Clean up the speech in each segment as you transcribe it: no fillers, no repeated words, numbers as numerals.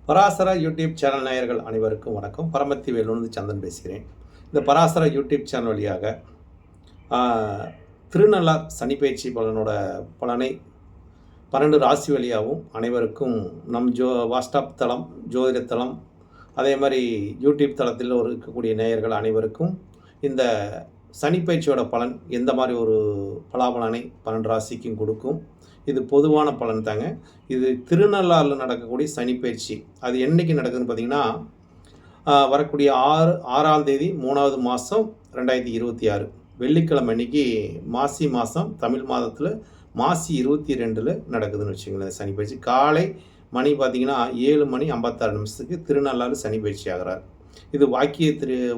Parasara YouTube channel நேயர்கள் அனைவருக்கும் வணக்கம். பரமத்தி வேலூர்ந்து சந்தன் பேசுகிறேன். இந்த பராசர யூடியூப் சேனல் வழியாக திருநள்ளார் சனிப்பெயர்ச்சி பலனை 12 ராசி வழியாகவும் அனைவருக்கும் நம் வாட்ஸ்அப் தளம், ஜோதிட தளம், அதே மாதிரி யூடியூப் தளத்தில் இருக்கக்கூடிய நேயர்கள் அனைவருக்கும் இந்த சனிப்பெயர்ச்சியோட பலன் எந்த மாதிரி ஒரு பலாபலனை 12 ராசிக்கும் கொடுக்கும். இது பொதுவான பலன் தாங்க. இது திருநள்ளாறில் நடக்கக்கூடிய சனிப்பெயர்ச்சி. அது என்றைக்கு நடக்குதுன்னு பார்த்தீங்கன்னா, வரக்கூடிய 6ஆம் தேதி 3வது மாதம் 2026 வெள்ளிக்கிழமை அன்னைக்கு மாசி மாதம் தமிழ் மாதத்தில் மாசி 22 நடக்குதுன்னு வச்சுங்களேன். சனிப்பெயர்ச்சி காலை மணி பார்த்தீங்கன்னா 7:56 திருநள்ளாறு சனிப்பெயர்ச்சி ஆகிறார். இது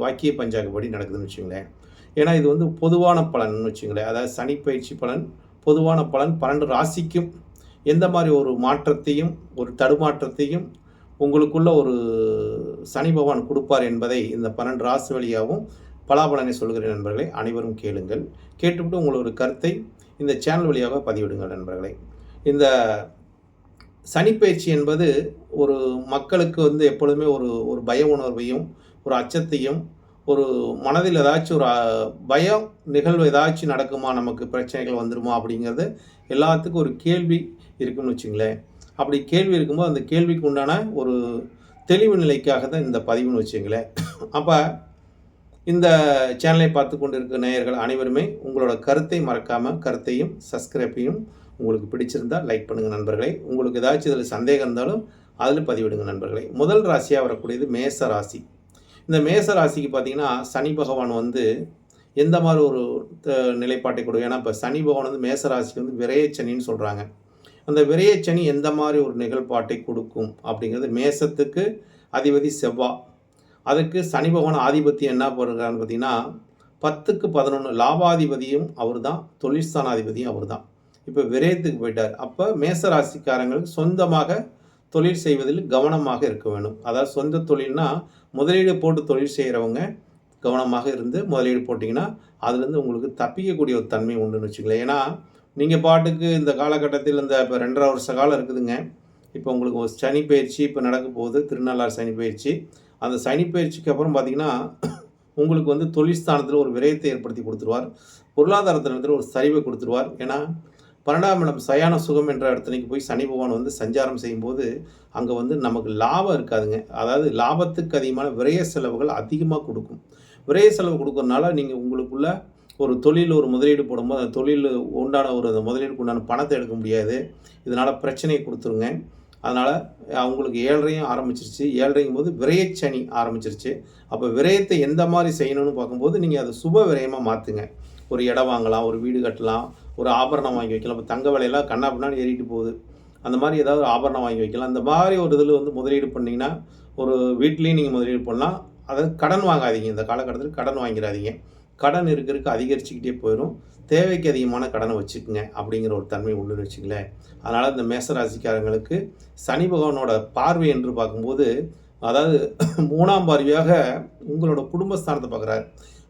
வாக்கிய பஞ்சாங்கப்படி நடக்குதுன்னு வச்சுங்களேன். ஏன்னா இது வந்து பொதுவான பலன்னு வச்சுங்களேன். அதாவது சனிப்பெயர்ச்சி பலன் பொதுவான பலன் 12 ராசிக்கும் எந்த மாதிரி ஒரு மாற்றத்தையும் ஒரு தடுமாற்றத்தையும் உங்களுக்குள்ள ஒரு சனி பகவான் கொடுப்பார் என்பதை இந்த 12 ராசி வழியாகவும் பலாபலனை சொல்கிற நண்பர்களை அனைவரும் கேளுங்கள். கேட்டுவிட்டு உங்களோட கருத்தை இந்த சேனல் வழியாக பதிவிடுங்கள் நண்பர்களை. இந்த சனிப்பெயர்ச்சி என்பது ஒரு மக்களுக்கு வந்து எப்பொழுதுமே ஒரு பய உணர்வையும் ஒரு அச்சத்தையும் ஒரு மனதில் ஏதாச்சும் ஒரு பயம் நிகழ்வு ஏதாச்சும் நடக்குமா, நமக்கு பிரச்சனைகள் வந்துடுமா அப்படிங்கிறது எல்லாத்துக்கும் ஒரு கேள்வி இருக்குன்னு வச்சுங்களேன். அப்படி கேள்வி இருக்கும்போது அந்த கேள்விக்கு உண்டான ஒரு தெளிவு நிலைக்காக தான் இந்த பதிவுன்னு வச்சுங்களேன். அப்போ இந்த சேனலை பார்த்து கொண்டு இருக்கிற நேயர்கள் அனைவருமே உங்களோட கருத்தை மறக்காமல் கருத்தையும் சப்ஸ்கிரைப்பையும் உங்களுக்கு பிடிச்சிருந்தால் லைக் பண்ணுங்கள் நண்பர்களே. உங்களுக்கு ஏதாச்சும் இதில் சந்தேகம் இருந்தாலும் அதில் பதிவிடுங்க நண்பர்களே. முதல் ராசியாக வரக்கூடியது மேச ராசி. இந்த மேச ராசிக்கு பார்த்திங்கன்னா சனி பகவான் வந்து எந்த மாதிரி ஒரு நிலைப்பாட்டை கொடுக்கும். ஏன்னா இப்போ சனி பகவான் வந்து மேச ராசிக்கு வந்து விரயச்சனின்னு சொல்கிறாங்க. அந்த விரயச்சனி எந்த மாதிரி ஒரு நிகழ்பாட்டை கொடுக்கும் அப்படிங்கிறது, மேசத்துக்கு அதிபதி செவ்வாய், அதுக்கு சனி பகவான் ஆதிபத்தியம் என்ன பண்ணுறான்னு பார்த்திங்கன்னா 10க்கு 11 லாபாதிபதியும் அவர் தான், தொழிற்ஸ்தானாதிபதியும் அவர் தான். இப்போ விரயத்துக்கு போயிட்டார். அப்போ மேச ராசிக்காரங்களுக்கு சொந்தமாக தொழில் செய்வதில் கவனமாக இருக்க வேண்டும். அதாவது சொந்த தொழில்னா முதலீடு போட்டு தொழில் செய்கிறவங்க கவனமாக இருந்து முதலீடு போட்டிங்கன்னா அதுலேருந்து உங்களுக்கு தப்பிக்கக்கூடிய ஒரு தன்மை உண்டுன்னு வச்சுக்கலாம். ஏன்னா நீங்கள் பாட்டுக்கு இந்த காலகட்டத்தில் இந்த இப்போ 2.5 வருஷ காலம் இருக்குதுங்க. இப்போ உங்களுக்கு ஒரு சனி பயிற்சி இப்போ நடக்க போகுது, திருநள்ளாறு சனி பயிற்சி. அந்த சனி பயிற்சிக்கு அப்புறம் பார்த்திங்கன்னா உங்களுக்கு வந்து தொழில் ஸ்தானத்தில் ஒரு விரயத்தை ஏற்படுத்தி கொடுத்துருவார், பொருளாதாரத்தில் ஒரு சரிவை கொடுத்துருவார். ஏன்னா 12ஆம் இடம் சயான சுகம் என்ற இடத்துலைக்கு போய் சனி பகவான் வந்து சஞ்சாரம் செய்யும்போது அங்கே வந்து நமக்கு லாபம் இருக்காதுங்க. அதாவது லாபத்துக்கு அதிகமான விரய செலவுகள் அதிகமாக கொடுக்கும். விரய செலவு கொடுக்கறதுனால நீங்கள் உங்களுக்குள்ள ஒரு தொழில் ஒரு முதலீடு போடும்போது அந்த தொழில் உண்டான அந்த முதலீடுக்கு உண்டான பணத்தை எடுக்க முடியாது. இதனால் பிரச்சனையை கொடுத்துருங்க. அதனால் அவங்களுக்கு 7.5 ஆரம்பிச்சிருச்சு. 7.5 போது விரயச்சனி ஆரம்பிச்சிருச்சு. அப்போ விரயத்தை எந்த மாதிரி செய்யணும்னு பார்க்கும்போது நீங்கள் அதை சுப விரயமாக மாற்றுங்க. ஒரு இடம் வாங்கலாம், ஒரு வீடு கட்டலாம், ஒரு ஆபரணம் வாங்கி வைக்கலாம். இப்போ தங்க விலையெல்லாம் கண்ணா பின்னாடி ஏறிட்டு போகுது. அந்த மாதிரி ஏதாவது ஒரு ஆபரணம் வாங்கி வைக்கலாம். அந்த மாதிரி ஒரு இதில் வந்து முதலீடு பண்ணிங்கன்னா ஒரு வீட்லேயும் நீங்கள் முதலீடு பண்ணலாம். அதாவது கடன் வாங்காதீங்க. இந்த காலகட்டத்தில் கடன் வாங்கிடாதீங்க. கடன் இருக்கிறதுக்கு அதிகரிச்சுக்கிட்டே போயிடும். தேவைக்கு அதிகமான கடனை வச்சுக்குங்க அப்படிங்கிற ஒரு தன்மை உண்டுன்னு வச்சுங்களேன். அதனால் இந்த மேசராசிக்காரங்களுக்கு சனி பகவானோட பார்வை என்று பார்க்கும்போது, அதாவது 3ஆம் பார்வையாக உங்களோட குடும்பஸ்தானத்தை பார்க்குறாரு.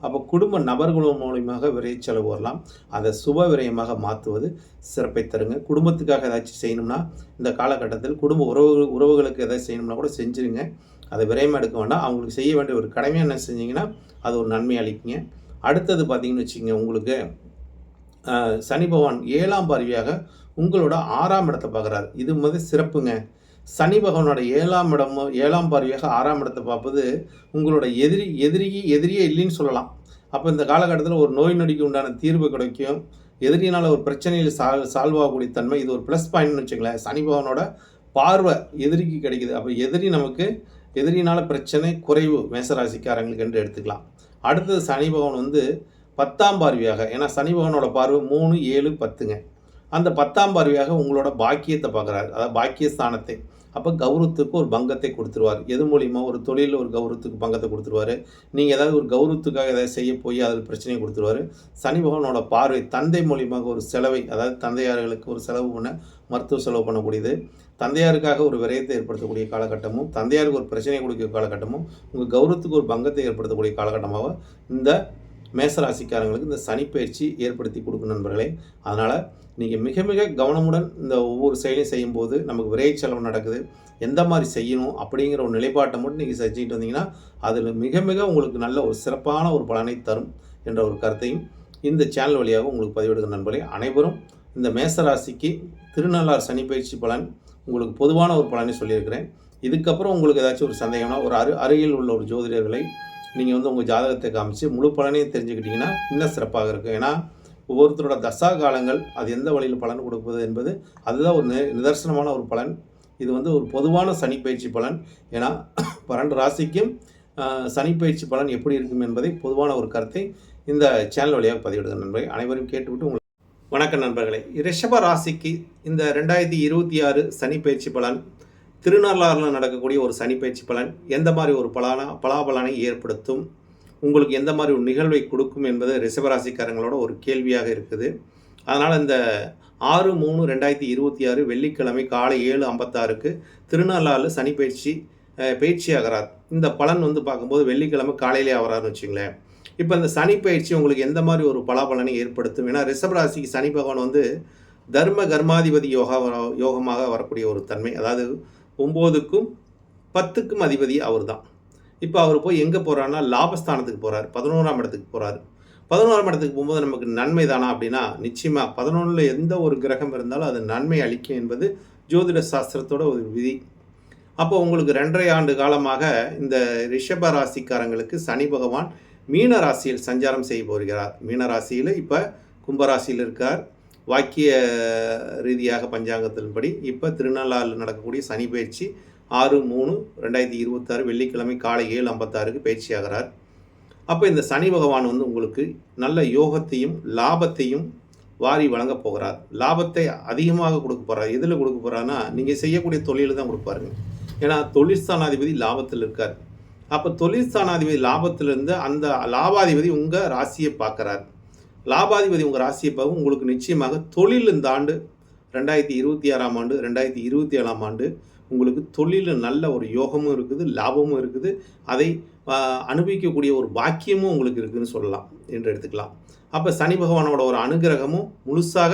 அப்போ குடும்ப நபர்கள் மூலியமாக விரை செலவு வரலாம். அதை சுப விரயமாக மாற்றுவது சிறப்பை தருங்க. குடும்பத்துக்காக ஏதாச்சும் செய்யணும்னா இந்த காலகட்டத்தில் குடும்ப உறவுகளுக்கு எதாவது செய்யணும்னா கூட செஞ்சுருங்க. அதை விரயமாக எடுக்க வேண்டாம். அவங்களுக்கு செய்ய வேண்டிய ஒரு கடமையாக என்ன செஞ்சிங்கன்னா அது ஒரு நன்மை அளிக்குங்க. அடுத்தது பார்த்திங்கன்னு வச்சுக்கோங்க, உங்களுக்கு சனி பகவான் 7ஆம் பார்வையாக உங்களோட 6ஆம் இடத்தை பார்க்குறாரு. இது முதல் சிறப்புங்க. சனி பகவானோட 7ஆம் பார்வையாக 6ஆம் இடத்தை பார்ப்பது உங்களோட எதிரியே இல்லைன்னு சொல்லலாம். அப்போ இந்த காலகட்டத்தில் ஒரு நோய் நொடிக்கு உண்டான தீர்வு கிடைக்கும். எதிரினால் ஒரு பிரச்சனையில் சால்வ் ஆகக்கூடிய தன்மை, இது ஒரு ப்ளஸ் பாயிண்ட்னு வச்சுங்களேன். சனி பகவானோட பார்வை எதிரிக்கு கிடைக்குது. அப்போ எதிரினால் பிரச்சனை குறைவு மேசராசிக்காரங்களுக்கு என்று எடுத்துக்கலாம். அடுத்தது சனி பகவான் வந்து 10ஆம் பார்வையாக, ஏன்னா சனி பகவானோட பார்வை 3, 7, 10ங்க. அந்த 10ஆம் பார்வையாக உங்களோட பாக்கியத்தை பார்க்குறாரு, அதாவது பாக்கியஸ்தானத்தை. அப்போ கௌரவத்துக்கு ஒரு பங்கத்தை கொடுத்துருவார். எது மூலிமா? ஒரு தொழிலில் ஒரு கௌரவத்துக்கு பங்கத்தை கொடுத்துருவார். நீங்கள் ஏதாவது ஒரு கௌரவத்துக்காக ஏதாவது செய்ய போய் அதில் பிரச்சனையை கொடுத்துருவார். சனி பகவானோட பார்வை தந்தை மூலியமாக ஒரு செலவை, அதாவது தந்தையார்களுக்கு ஒரு செலவு பண்ண, மருத்துவ செலவு பண்ணக்கூடியது, தந்தையாருக்காக ஒரு விரயத்தை ஏற்படுத்தக்கூடிய காலகட்டமும், தந்தையாருக்கு ஒரு பிரச்சனையை கொடுக்கிற காலகட்டமும், உங்கள் கௌரவத்துக்கு ஒரு பங்கத்தை ஏற்படுத்தக்கூடிய காலகட்டமாக இந்த மேசராசிக்காரங்களுக்கு இந்த சனி பயிற்சி ஏற்படுத்தி கொடுக்கும் நண்பர்களே. அதனால் நீங்கள் மிக மிக கவனமுடன் இந்த ஒவ்வொரு செயலையும் செய்யும்போது நமக்கு விரை செலவு நடக்குது, எந்த மாதிரி செய்யணும் அப்படிங்கிற ஒரு நிலைப்பாட்டை மட்டும் நீங்கள் செஞ்சுக்கிட்டு வந்தீங்கன்னா அதில் மிக மிக உங்களுக்கு நல்ல ஒரு சிறப்பான ஒரு பலனை தரும் என்ற ஒரு கருத்தையும் இந்த சேனல் வழியாக உங்களுக்கு பதிவிடுகிற நண்பர்களே. அனைவரும் இந்த மேசராசிக்கு திருநள்ளார் சனி பயிற்சி பலன் உங்களுக்கு பொதுவான ஒரு பலனை சொல்லியிருக்கிறேன். இதுக்கப்புறம் உங்களுக்கு ஏதாச்சும் ஒரு சந்தேகம்னா ஒரு அருகில் உள்ள ஒரு ஜோதிடர்களை நீங்கள் உங்கள் ஜாதகத்தை காமிச்சு முழு பலனையும் தெரிஞ்சுக்கிட்டிங்கன்னா இன்னும் சிறப்பாக இருக்கும். ஏன்னா ஒவ்வொருத்தரோட தசா காலங்கள் அது எந்த வழியில் பலன் கொடுப்பது என்பது அதுதான் ஒரு நிதர்சனமான ஒரு பலன். இது ஒரு பொதுவான சனி பயிற்சி பலன். ஏன்னா 12 ராசிக்கும் சனி பயிற்சி பலன் எப்படி இருக்கும் என்பதை பொதுவான ஒரு கருத்தை இந்த சேனல் வழியாக பதிவிடுகிற நண்பர்கள் அனைவரும் கேட்டுவிட்டு உங்களுக்கு வணக்கம் நண்பர்களே. ரிஷப ராசிக்கு இந்த 2026 சனி பயிற்சி பலன் திருநள்ளாறில் நடக்கக்கூடிய ஒரு சனி பயிற்சி பலன் எந்த மாதிரி ஒரு பலாபலனை ஏற்படுத்தும், உங்களுக்கு எந்த மாதிரி ஒரு நிகழ்வை கொடுக்கும் என்பது ரிஷபராசிக்காரங்களோட ஒரு கேள்வியாக இருக்குது. அதனால் இந்த 6/3/2026 வெள்ளிக்கிழமை காலை 7:56க்கு திருநள்ளாறில் சனி பயிற்சி ஆகிறார். இந்த பலன் பார்க்கும்போது வெள்ளிக்கிழமை காலையிலே ஆகிறார்னு வச்சுங்களேன். இப்போ இந்த சனி பயிற்சி உங்களுக்கு எந்த மாதிரி ஒரு பலாபலனை ஏற்படுத்தும்? ஏன்னா ரிஷபராசிக்கு சனி பகவான் தர்ம கர்மாதிபதி யோகமாக வரக்கூடிய ஒரு தன்மை. அதாவது 9க்கும் 10க்கும் அதிபதி அவர் தான். இப்போ அவர் போய் எங்கே போகிறாருன்னா லாபஸ்தானத்துக்கு போகிறார், 11ஆம் இடத்துக்கு போகிறார். 11ஆம் இடத்துக்கு போகும்போது நமக்கு நன்மை தானா அப்படின்னா நிச்சயமாக 11ல் எந்த ஒரு கிரகம் இருந்தாலும் அது நன்மை அளிக்கும் என்பது ஜோதிட சாஸ்திரத்தோட ஒரு விதி. அப்போ உங்களுக்கு 2.5 ஆண்டு காலமாக இந்த ரிஷப ராசிக்காரங்களுக்கு சனி பகவான் மீன ராசியில் சஞ்சாரம் செய்ய போகிறார். மீன ராசியில் இப்போ கும்பராசியில் இருக்கார். வாக்கிய ரீதியாக பஞ்சாங்கத்தின்படி இப்போ திருநள்ளாறில் நடக்கக்கூடிய சனி பயிற்சி 6/3/2026 வெள்ளிக்கிழமை காலை 7:56க்கு பயிற்சி ஆகிறார். அப்போ இந்த சனி பகவான் உங்களுக்கு நல்ல யோகத்தையும் லாபத்தையும் வாரி வழங்க போகிறார். லாபத்தை அதிகமாக கொடுக்க போகிறார். எதில் கொடுக்க போகிறாருன்னா நீங்கள் செய்யக்கூடிய தொழில் தான் கொடுப்பாருங்க. ஏன்னா தொழிற்ஸ்தானாதிபதி லாபத்தில் இருக்கார். அப்போ தொழிற்ஸ்தானாதிபதி லாபத்திலிருந்து அந்த லாபாதிபதி உங்கள் ராசியை பார்க்குறார். லாபாதிபதி உங்கள் ராசியை பார்க்கும் உங்களுக்கு நிச்சயமாக தொழில் இந்த ஆண்டு 2026ஆம் ஆண்டு 2027ஆம் ஆண்டு உங்களுக்கு தொழிலில் நல்ல ஒரு யோகமும் இருக்குது, லாபமும் இருக்குது. அதை அனுபவிக்கக்கூடிய ஒரு பாக்கியமும் உங்களுக்கு இருக்குதுன்னு சொல்லலாம் என்று எடுத்துக்கலாம். அப்போ சனி பகவானோட ஒரு அனுகிரகமும் முழுசாக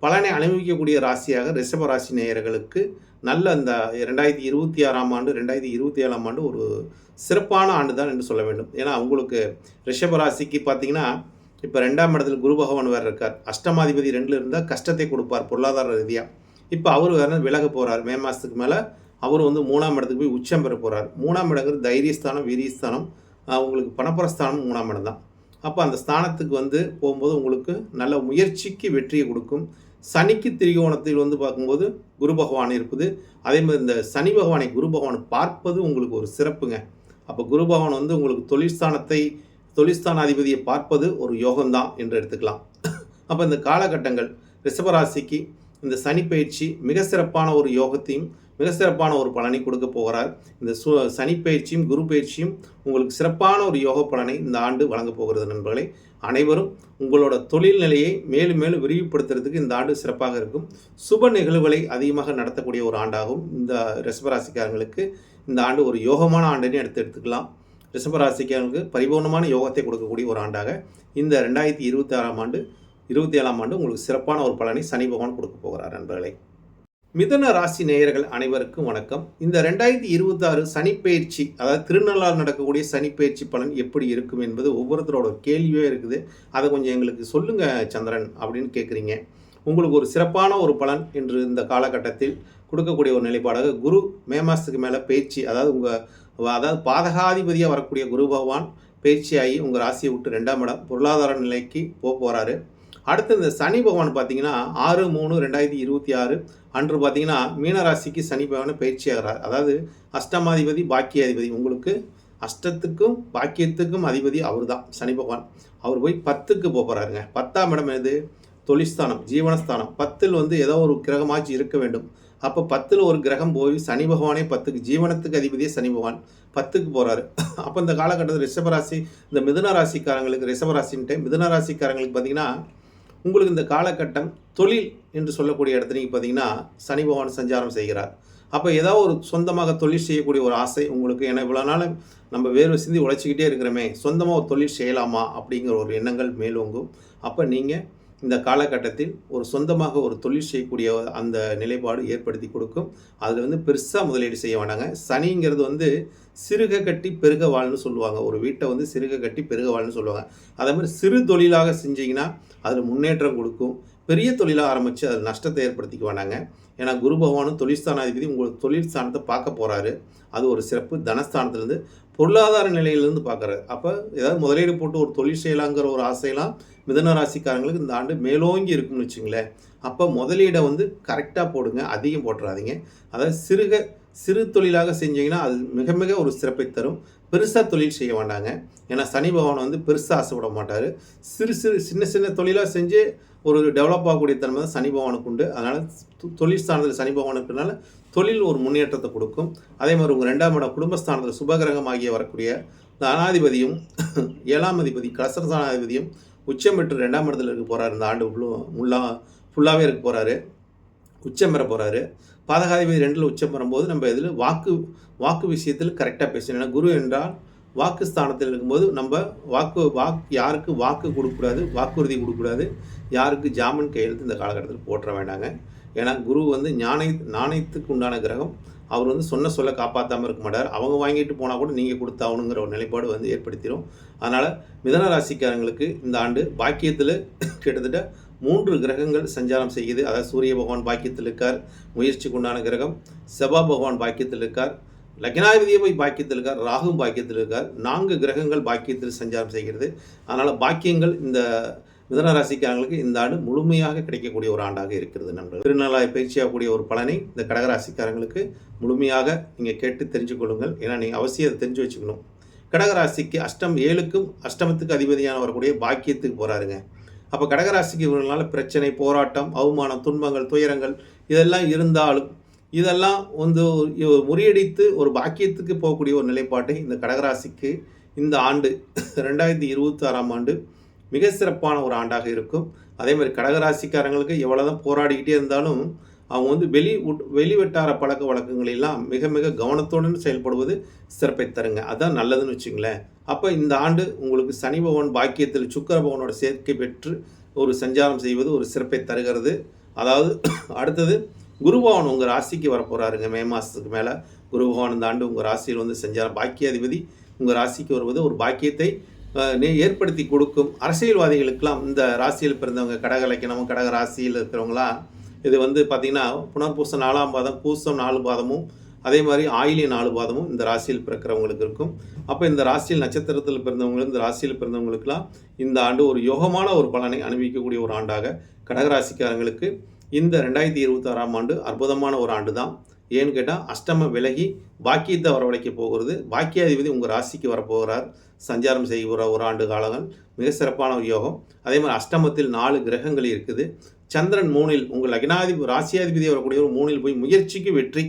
பலனை அனுபவிக்கக்கூடிய ராசியாக ரிஷப ராசி நேயர்களுக்கு நல்ல இந்த 2026ஆம் ஆண்டு 2027ஆம் ஆண்டு ஒரு சிறப்பான ஆண்டு தான் என்று சொல்ல வேண்டும். ஏன்னா உங்களுக்கு ரிஷப ராசிக்கு பார்த்தீங்கன்னா இப்போ 2ஆம் இடத்துல குரு பகவான் வேறு இருக்கார். அஷ்டமாதிபதி 2ல் இருந்தால் கஷ்டத்தை கொடுப்பார் பொருளாதார ரீதியாக. இப்போ அவர் வேறு விலக போகிறார். மே மாதத்துக்கு மேலே அவர் 3ஆம் இடத்துக்கு போய் உச்சம் பெற போகிறார். 3ஆம் இடங்கிறது தைரியஸ்தானம், வீரியஸ்தானம், உங்களுக்கு பணப்பரஸ்தானம் 3ஆம் இடம் தான். அப்போ அந்த ஸ்தானத்துக்கு போகும்போது உங்களுக்கு நல்ல முயற்சிக்கு வெற்றியை கொடுக்கும். சனிக்கு திரிகோணத்தில் பார்க்கும்போது குரு பகவான் இருப்பது, அதே மாதிரி இந்த சனி பகவானை குரு பகவான் பார்ப்பது உங்களுக்கு ஒரு சிறப்புங்க. அப்போ குரு பகவான் உங்களுக்கு தொழிற்ஸ்தானாதிபதியை பார்ப்பது ஒரு யோகம்தான் என்று எடுத்துக்கலாம். அப்போ இந்த காலகட்டங்கள் ரிஷபராசிக்கு இந்த சனி பயிற்சி மிக சிறப்பான ஒரு யோகத்தையும் மிக சிறப்பான ஒரு பலனை கொடுக்க போகிறார். இந்த சனி பயிற்சியும் குரு பயிற்சியும் உங்களுக்கு சிறப்பான ஒரு யோக பலனை இந்த ஆண்டு வழங்க போகிறது நண்பர்களே. அனைவரும் உங்களோட தொழில் நிலையை மேலும் மேலும் விரிவுபடுத்துறதுக்கு இந்த ஆண்டு சிறப்பாக இருக்கும். சுப நிகழ்வுகளை அதிகமாக நடத்தக்கூடிய ஒரு ஆண்டாகும் இந்த ரிஷபராசிக்காரங்களுக்கு இந்த ஆண்டு ஒரு யோகமான ஆண்டுன்னு எடுத்துக்கலாம். ரிஷபராசிக்காரங்களுக்கு பரிபூர்ணமான யோகத்தை கொடுக்கக்கூடிய ஒரு ஆண்டாக இந்த 2026ஆம் ஆண்டு 27ஆம் ஆண்டு உங்களுக்கு சிறப்பான ஒரு பலனை சனி பகவான் கொடுக்க போகிறார் நண்பர்களே. மிதுன ராசி நேயர்கள் அனைவருக்கும் வணக்கம். இந்த 2026 சனி பயிற்சி, அதாவது திருநள்ளாறு நடக்கக்கூடிய சனி பயிற்சி பலன் எப்படி இருக்கும் என்பது ஒவ்வொருத்தரோட கேள்வியே இருக்குது. அதை கொஞ்சம் எங்களுக்கு சொல்லுங்கள் சந்திரன் அப்படின்னு கேட்குறீங்க. உங்களுக்கு ஒரு சிறப்பான ஒரு பலன் என்று இந்த காலகட்டத்தில் கொடுக்கக்கூடிய ஒரு நிலைப்பாடாக குரு மே மாதத்துக்கு மேலே பயிற்சி, அதாவது பாதகாதிபதியாக வரக்கூடிய குரு பகவான் பயிற்சியாகி உங்கள் ராசியை விட்டு 2ஆம் இடம் பொருளாதார நிலைக்கு போகிறாரு. அடுத்து இந்த சனி பகவான் பார்த்தீங்கன்னா 6/3/2026 அன்று பார்த்தீங்கன்னா மீனராசிக்கு சனி பகவான் பயிற்சி ஆகிறார். அதாவது அஷ்டமாதிபதி பாக்கியாதிபதி, உங்களுக்கு அஷ்டத்துக்கும் பாக்கியத்துக்கும் அதிபதி அவர் தான் சனி பகவான். அவர் போய் 10க்கு போகிறாருங்க. 10ஆம் இடம் எது? தொழிற்ஸ்தானம், ஜீவனஸ்தானம். 10ல் ஏதோ ஒரு கிரகமாச்சு இருக்க வேண்டும். அப்போ 10ல் ஒரு கிரகம் போய் சனி பகவானே 10க்கு, ஜீவனத்துக்கு அதிபதியே சனி பகவான் 10க்கு போகிறாரு. அப்போ இந்த காலகட்டத்தில் ரிஷபராசி, இந்த மிதுன ராசிக்காரங்களுக்கு, ரிஷபராசின்ட்டு மிதுன ராசிக்காரங்களுக்கு பார்த்தீங்கன்னா உங்களுக்கு இந்த காலகட்டம் தொழில் என்று சொல்லக்கூடிய இடத்துல நீங்கள் பார்த்தீங்கன்னா சனி பகவான் சஞ்சாரம் செய்கிறார். அப்போ ஏதாவது ஒரு சொந்தமாக தொழில் செய்யக்கூடிய ஒரு ஆசை உங்களுக்கு, ஏன்னா இவ்வளோ நாள் நம்ம வேர்வை சிந்தி உழைச்சிக்கிட்டே இருக்கிறோமே, சொந்தமாக ஒரு தொழில் செய்யலாமா அப்படிங்கிற ஒரு எண்ணங்கள் மேலோங்கும். அப்போ நீங்கள் இந்த காலகட்டத்தில் ஒரு சொந்தமாக ஒரு தொழில் செய்யக்கூடிய அந்த நிலைப்பாடு ஏற்படுத்தி கொடுக்கும். அதில் வந்து பெருசாக முதலீடு செய்ய வேண்டாங்க. சனிங்கிறது வந்து சிறுக கட்டி பெருக வாழ்னு சொல்லுவாங்க. ஒரு வீட்டை வந்து சிறுக கட்டி பெருக வாழ்னு சொல்லுவாங்க. அதே மாதிரி சிறு தொழிலாக செஞ்சீங்கன்னா அதில் முன்னேற்றம் கொடுக்கும். பெரிய தொழிலாக ஆரம்பித்து அதில் நஷ்டத்தை ஏற்படுத்திக்க வேண்டாங்க. ஏன்னா குரு பகவானும் தொழில்ஸ்தானாதிபதி உங்களுக்கு தொழில் ஸ்தானத்தை பார்க்க போகிறாரு. அது ஒரு சிறப்பு. தனஸ்தானத்துலேருந்து பொருளாதார நிலையிலேருந்து பார்க்குறாரு. அப்போ ஏதாவது முதலீடு போட்டு ஒரு தொழில் செய்யலாங்கிற ஒரு ஆசையெல்லாம் மிதுன ராசிக்காரங்களுக்கு இந்த ஆண்டு மேலோங்கி இருக்கும்னு வச்சுங்களேன். அப்போ முதலீடை வந்து கரெக்டாக போடுங்க, அதிகம் போட்டுறாதீங்க. அதாவது சிறு தொழிலாக செஞ்சீங்கன்னா அது மிக மிக ஒரு சிறப்பை தரும். பெருசாக தொழில் செய்ய வேண்டாங்க. ஏன்னா சனி பகவான் வந்து பெருசாக ஆசைப்பட மாட்டார். சின்ன சின்ன தொழிலாக செஞ்சு ஒரு டெவலப் ஆகக்கூடிய தன்மை தான் சனி பகவானுக்கு உண்டு. அதனால் தொழில் ஸ்தானத்தில் சனி பகவான் இருக்கிறனால தொழில் ஒரு முன்னேற்றத்தை கொடுக்கும். அதே மாதிரி உங்கள் 2ஆம் இடம் குடும்பஸ்தானத்தில் சுபகிரகம் ஆகிய வரக்கூடிய தனாதிபதியும் 7ஆம் அதிபதி கலசரஸ்தானாதிபதியும் உச்சம் பெற்று 2ஆம் இடத்துல இருக்க போகிறார். இந்த ஆண்டு ஃபுல்லாகவே இருக்க போகிறாரு. உச்சம் பெற போகிறாரு. பாதகாதிபதி 2ல் உச்சம் பெறும்போது நம்ம இதில் வாக்கு விஷயத்தில் கரெக்டாக பேசணும். ஏன்னா குரு என்றால் வாக்கு ஸ்தானத்தில் இருக்கும்போது நம்ம யாருக்கு வாக்கு கொடுக்கக்கூடாது, வாக்குறுதி கொடுக்கக்கூடாது, யாருக்கு ஜாமீன் கையெழுத்து இந்த காலகட்டத்தில் போட்டுற வேண்டாங்க. ஏன்னா குரு வந்து நாணயத்துக்கு உண்டான கிரகம். அவர் வந்து சொல்ல காப்பாற்றாமல் இருக்க மாட்டார். அவங்க வாங்கிட்டு போனால் கூட நீங்கள் கொடுத்தாகணுங்கிற ஒரு நிலைப்பாடு வந்து ஏற்படுத்திடும். அதனால் மிதுன ராசிக்காரங்களுக்கு இந்த ஆண்டு பாக்கியத்தில் கிட்டத்தட்ட 3 கிரகங்கள் சஞ்சாரம் செய்யுது. அதாவது சூரிய பகவான் பாக்கியத்தில் இருக்கார், முயற்சிக்கு உண்டான கிரகம். செவ்வாய் பகவான் பாக்கியத்தில் இருக்கார், லக்னாதிபதியை போய் பாக்கியத்தில் இருக்கார், ராகும் பாக்கியத்தில் இருக்கார். 4 கிரகங்கள் பாக்கியத்தில் சஞ்சாரம் செய்கிறது. அதனால் பாக்கியங்கள் இந்த மிதுன ராசிக்காரங்களுக்கு இந்த ஆண்டு முழுமையாக கிடைக்கக்கூடிய ஒரு ஆண்டாக இருக்கிறது. நண்பர்கள், திருநாளாய் பயிற்சியாகக்கூடிய ஒரு பலனை இந்த கடகராசிக்காரங்களுக்கு முழுமையாக நீங்கள் கேட்டு தெரிஞ்சு கொள்ளுங்கள். ஏன்னா நீங்கள் அவசியம் அதை தெரிஞ்சு வச்சுக்கணும். கடகராசிக்கு 7க்கும் அஷ்டமத்துக்கு அதிபதியான வரக்கூடிய பாக்கியத்துக்கு போகிறாருங்க. அப்போ கடகராசிக்கு இவர்களால் பிரச்சனை, போராட்டம், அவமானம், துன்பங்கள், துயரங்கள் இதெல்லாம் இருந்தாலும் இதெல்லாம் வந்து முறியடித்து ஒரு பாக்கியத்துக்கு போகக்கூடிய ஒரு நிலைப்பாட்டை இந்த கடகராசிக்கு இந்த ஆண்டு 2026ஆம் ஆண்டு மிக சிறப்பான ஒரு ஆண்டாக இருக்கும். அதே மாதிரி கடகராசிக்காரங்களுக்கு எவ்வளோதான் போராடிக்கிட்டே இருந்தாலும் அவங்க வந்து வெளிவட்டார பழக்க வழக்கங்களெல்லாம் மிக மிக கவனத்துடன் செயல்படுவது சிறப்பை தருங்க. அதுதான் நல்லதுன்னு வச்சுங்களேன். அப்போ இந்த ஆண்டு உங்களுக்கு சனி பகவான் பாக்கியத்தில் சுக்கிர பகவானோட சேர்க்கை பெற்று ஒரு சஞ்சாரம் செய்வது ஒரு சிறப்பை தருகிறது. அதாவது அடுத்தது குரு பகவான் உங்கள் ராசிக்கு வரப்போகிறாருங்க. மே மாதத்துக்கு மேலே குரு பகவான் இந்த ஆண்டு உங்கள் ராசியில் வந்து சஞ்சாரம், பாக்கியாதிபதி உங்கள் ராசிக்கு வருவது ஒரு பாக்கியத்தை ஏற்படுத்தி கொடுக்கும். அரசியல்வாதிகளுக்கெல்லாம் இந்த ராசியில் பிறந்தவங்க, கடக லக்னம், கடக ராசியில் இருக்கிறவங்களாம் இது வந்து பார்த்திங்கன்னா புனர்பூசம் 4ஆம் பாதம், பூசம் 4 பாதமும், அதே மாதிரி ஆயிலியம் 4 பாதமும் இந்த ராசியில் பிறக்கிறவங்களுக்கு இருக்கும். அப்போ இந்த ராசியில் நட்சத்திரத்தில் பிறந்தவங்களும் இந்த ராசியில் பிறந்தவங்களுக்கெல்லாம் இந்த ஆண்டு ஒரு யோகமான ஒரு பலனை அனுபவிக்கக்கூடிய ஒரு ஆண்டாக கடகராசிக்காரங்களுக்கு இந்த 2026ஆம் ஆண்டு அற்புதமான ஒரு ஆண்டு தான். ஏன்னு கேட்டால் அஷ்டம விலகி பாக்கியத்தை வரவழைக்க போகிறது. பாக்கியாதிபதி உங்கள் ராசிக்கு வரப்போகிறார். சஞ்சாரம் செய்கிற ஒரு ஆண்டு காலங்கள் மிக சிறப்பான ஒரு யோகம். அதே மாதிரி அஷ்டமத்தில் 4 கிரகங்கள் இருக்குது. சந்திரன் 3ல் உங்கள் ராசியாதிபதி வரக்கூடிய ஒரு 3ல் போய் முயற்சிக்கு வெற்றி.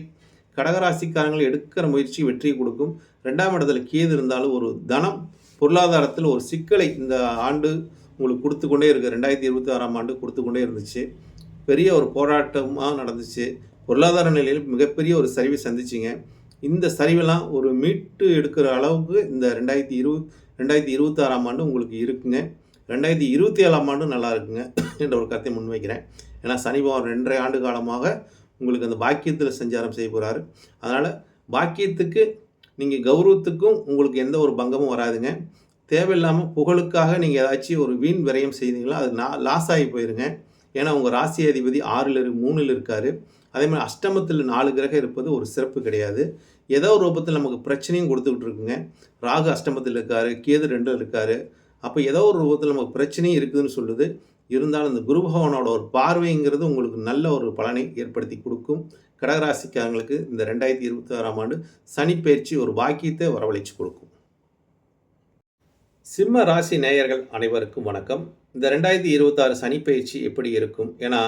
கடகராசிக்காரங்கள் எடுக்கிற முயற்சிக்கு வெற்றியை கொடுக்கும். 2ஆம் இடத்துல கேது இருந்தாலும் ஒரு தனம், பொருளாதாரத்தில் ஒரு சிக்கலை இந்த ஆண்டு உங்களுக்கு கொடுத்து கொண்டே இருக்குது. 2026ஆம் ஆண்டு கொடுத்து கொண்டே இருந்துச்சு. பெரிய ஒரு போராட்டமாக நடந்துச்சு. பொருளாதார நிலையில் மிகப்பெரிய ஒரு சரிவை சந்திச்சிங்க. இந்த சரிவெல்லாம் ஒரு மீட்டு எடுக்கிற அளவுக்கு இந்த 2026ஆம் ஆண்டு உங்களுக்கு இருக்குங்க. 2027ஆம் ஆண்டு நல்லா இருக்குங்க என்ற ஒரு கருத்தை முன்வைக்கிறேன். ஏன்னா சனி பகவான் 2.5 ஆண்டு காலமாக உங்களுக்கு அந்த பாக்கியத்தில் சஞ்சாரம் செய்ய போகிறாரு. அதனால் பாக்கியத்துக்கு நீங்கள் கௌரவத்துக்கும் உங்களுக்கு எந்த ஒரு பங்கமும் வராதுங்க. தேவையில்லாமல் புகழுக்காக நீங்கள் ஏதாச்சும் ஒரு வீண் விரயம் செய்தீங்களா அது லாஸ் ஆகி போயிருங்க. ஏன்னா உங்கள் ராசி அதிபதி 3ல் இருக்கார். அதே மாதிரி அஷ்டமத்தில் 4 கிரகம் இருப்பது ஒரு சிறப்பு கிடையாது. ஏதோ ஒரு ரூபத்தில் நமக்கு பிரச்சனையும் கொடுத்துக்கிட்டு இருக்குங்க. ராகு அஷ்டமத்தில் இருக்கார், கேது 2ல் இருக்கார். அப்போ ஏதோ ஒரு ரூபத்தில் நமக்கு பிரச்சனையும் இருக்குதுன்னு சொல்லுது. இருந்தாலும் இந்த குரு பகவானோட ஒரு பார்வைங்கிறது உங்களுக்கு நல்ல ஒரு பலனை ஏற்படுத்தி கொடுக்கும். கடகராசிக்காரங்களுக்கு இந்த 2026ஆம் ஆண்டு சனி பயிற்சி ஒரு பாக்கியத்தை வரவழைச்சு கொடுக்கும். சிம்ம ராசி நேயர்கள் அனைவருக்கும் வணக்கம். இந்த 2026 சனி பயிற்சி எப்படி இருக்கும்? ஏன்னா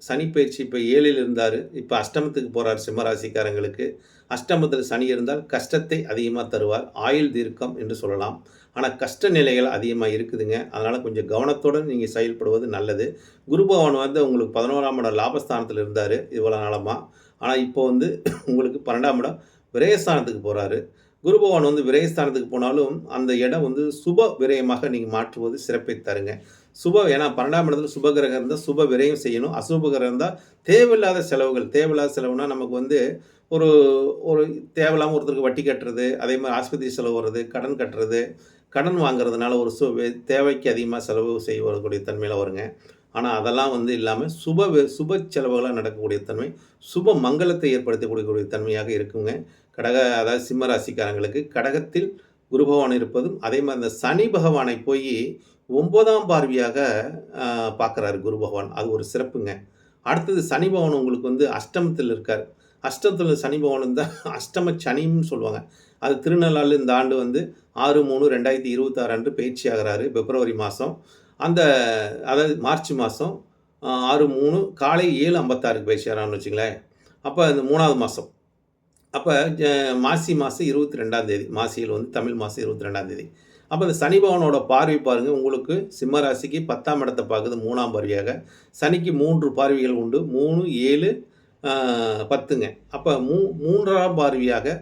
சனி பயிற்சி இப்போ 7ல் இருந்தார், இப்போ அஷ்டமத்துக்கு போகிறார். சிம்ம ராசிக்காரங்களுக்கு அஷ்டமத்தில் சனி இருந்தால் கஷ்டத்தை அதிகமாக தருவார். ஆயுள் தீர்க்கம் என்று சொல்லலாம். ஆனால் கஷ்ட நிலைகள் அதிகமாக இருக்குதுங்க. அதனால் கொஞ்சம் கவனத்தோடு நீங்கள் செயல்படுவது நல்லது. குரு பகவான் வந்து உங்களுக்கு 11ஆம் இடம் லாபஸ்தானத்தில் இருந்தார் இவ்வளோ நாளமாக. ஆனால் இப்போ வந்து உங்களுக்கு 12ஆம் இடம் விரயஸ்தானத்துக்கு போகிறாரு. குரு பகவான் வந்து விரயஸ்தானத்துக்கு போனாலும் அந்த இடம் வந்து சுப விரயமாக நீங்கள் மாற்றுவது சிறப்பை தருங்க. ஏன்னா 12ஆம் இடத்துல சுப கிரகம் இருந்தால் சுப விரயம் செய்யணும். அசுப கிரகம் இருந்தால் தேவையில்லாத செலவுகள். தேவையில்லாத செலவுனா நமக்கு வந்து ஒரு ஒரு தேவையில்லாமல் ஒருத்தருக்கு வட்டி கட்டுறது, அதே மாதிரி ஆஸ்பத்திரி செலவு வர்றது, கடன் கட்டுறது, கடன் வாங்குறதுனால ஒரு தேவைக்கு அதிகமாக செலவு செய்யக்கூடிய தன்மையில் வருங்க. ஆனால் அதெல்லாம் வந்து இல்லாமல் சுப செலவுகளாக நடக்கக்கூடிய தன்மை, சுப மங்களத்தை ஏற்படுத்தக்கூடிய தன்மையாக இருக்குங்க. அதாவது சிம்ம ராசிக்காரங்களுக்கு கடகத்தில் குரு பகவான் இருப்பதும், அதே மாதிரி அந்த சனி பகவானை போய் 9ஆம் பார்வையாக பார்க்குறாரு குரு பகவான். அது ஒரு சிறப்புங்க. அடுத்தது சனி பகவான் உங்களுக்கு வந்து அஷ்டமத்தில் இருக்கார். அஷ்டமத்தில் சனி பகவான் இருந்தால் அஷ்டம சனின்னு சொல்லுவாங்க. அது திருநள்ளாறில் இந்த ஆண்டு வந்து 6/3/2026 அன்று பயிற்சி ஆகிறாரு பிப்ரவரி மாதம். அதாவது மார்ச் மாதம் 6/3 காலை 7:56க்கு பயிற்சி ஆகிறான்னு வச்சுங்களேன். அப்போ இந்த 3வது மாதம். அப்போ மாசி மாதம் 22ஆம் தேதி. மாசியில் வந்து தமிழ் மாதம் 22ஆம் தேதி. அப்போ இந்த சனி பகவானோட பார்வை பாருங்கள், உங்களுக்கு சிம்ம ராசிக்கு 10ஆம் இடத்தை பார்க்குது 3ஆம் பார்வையாக. சனிக்கு 3 பார்வைகள் உண்டு. 3, 7, 10ங்க. அப்போ 3ஆம் பார்வையாக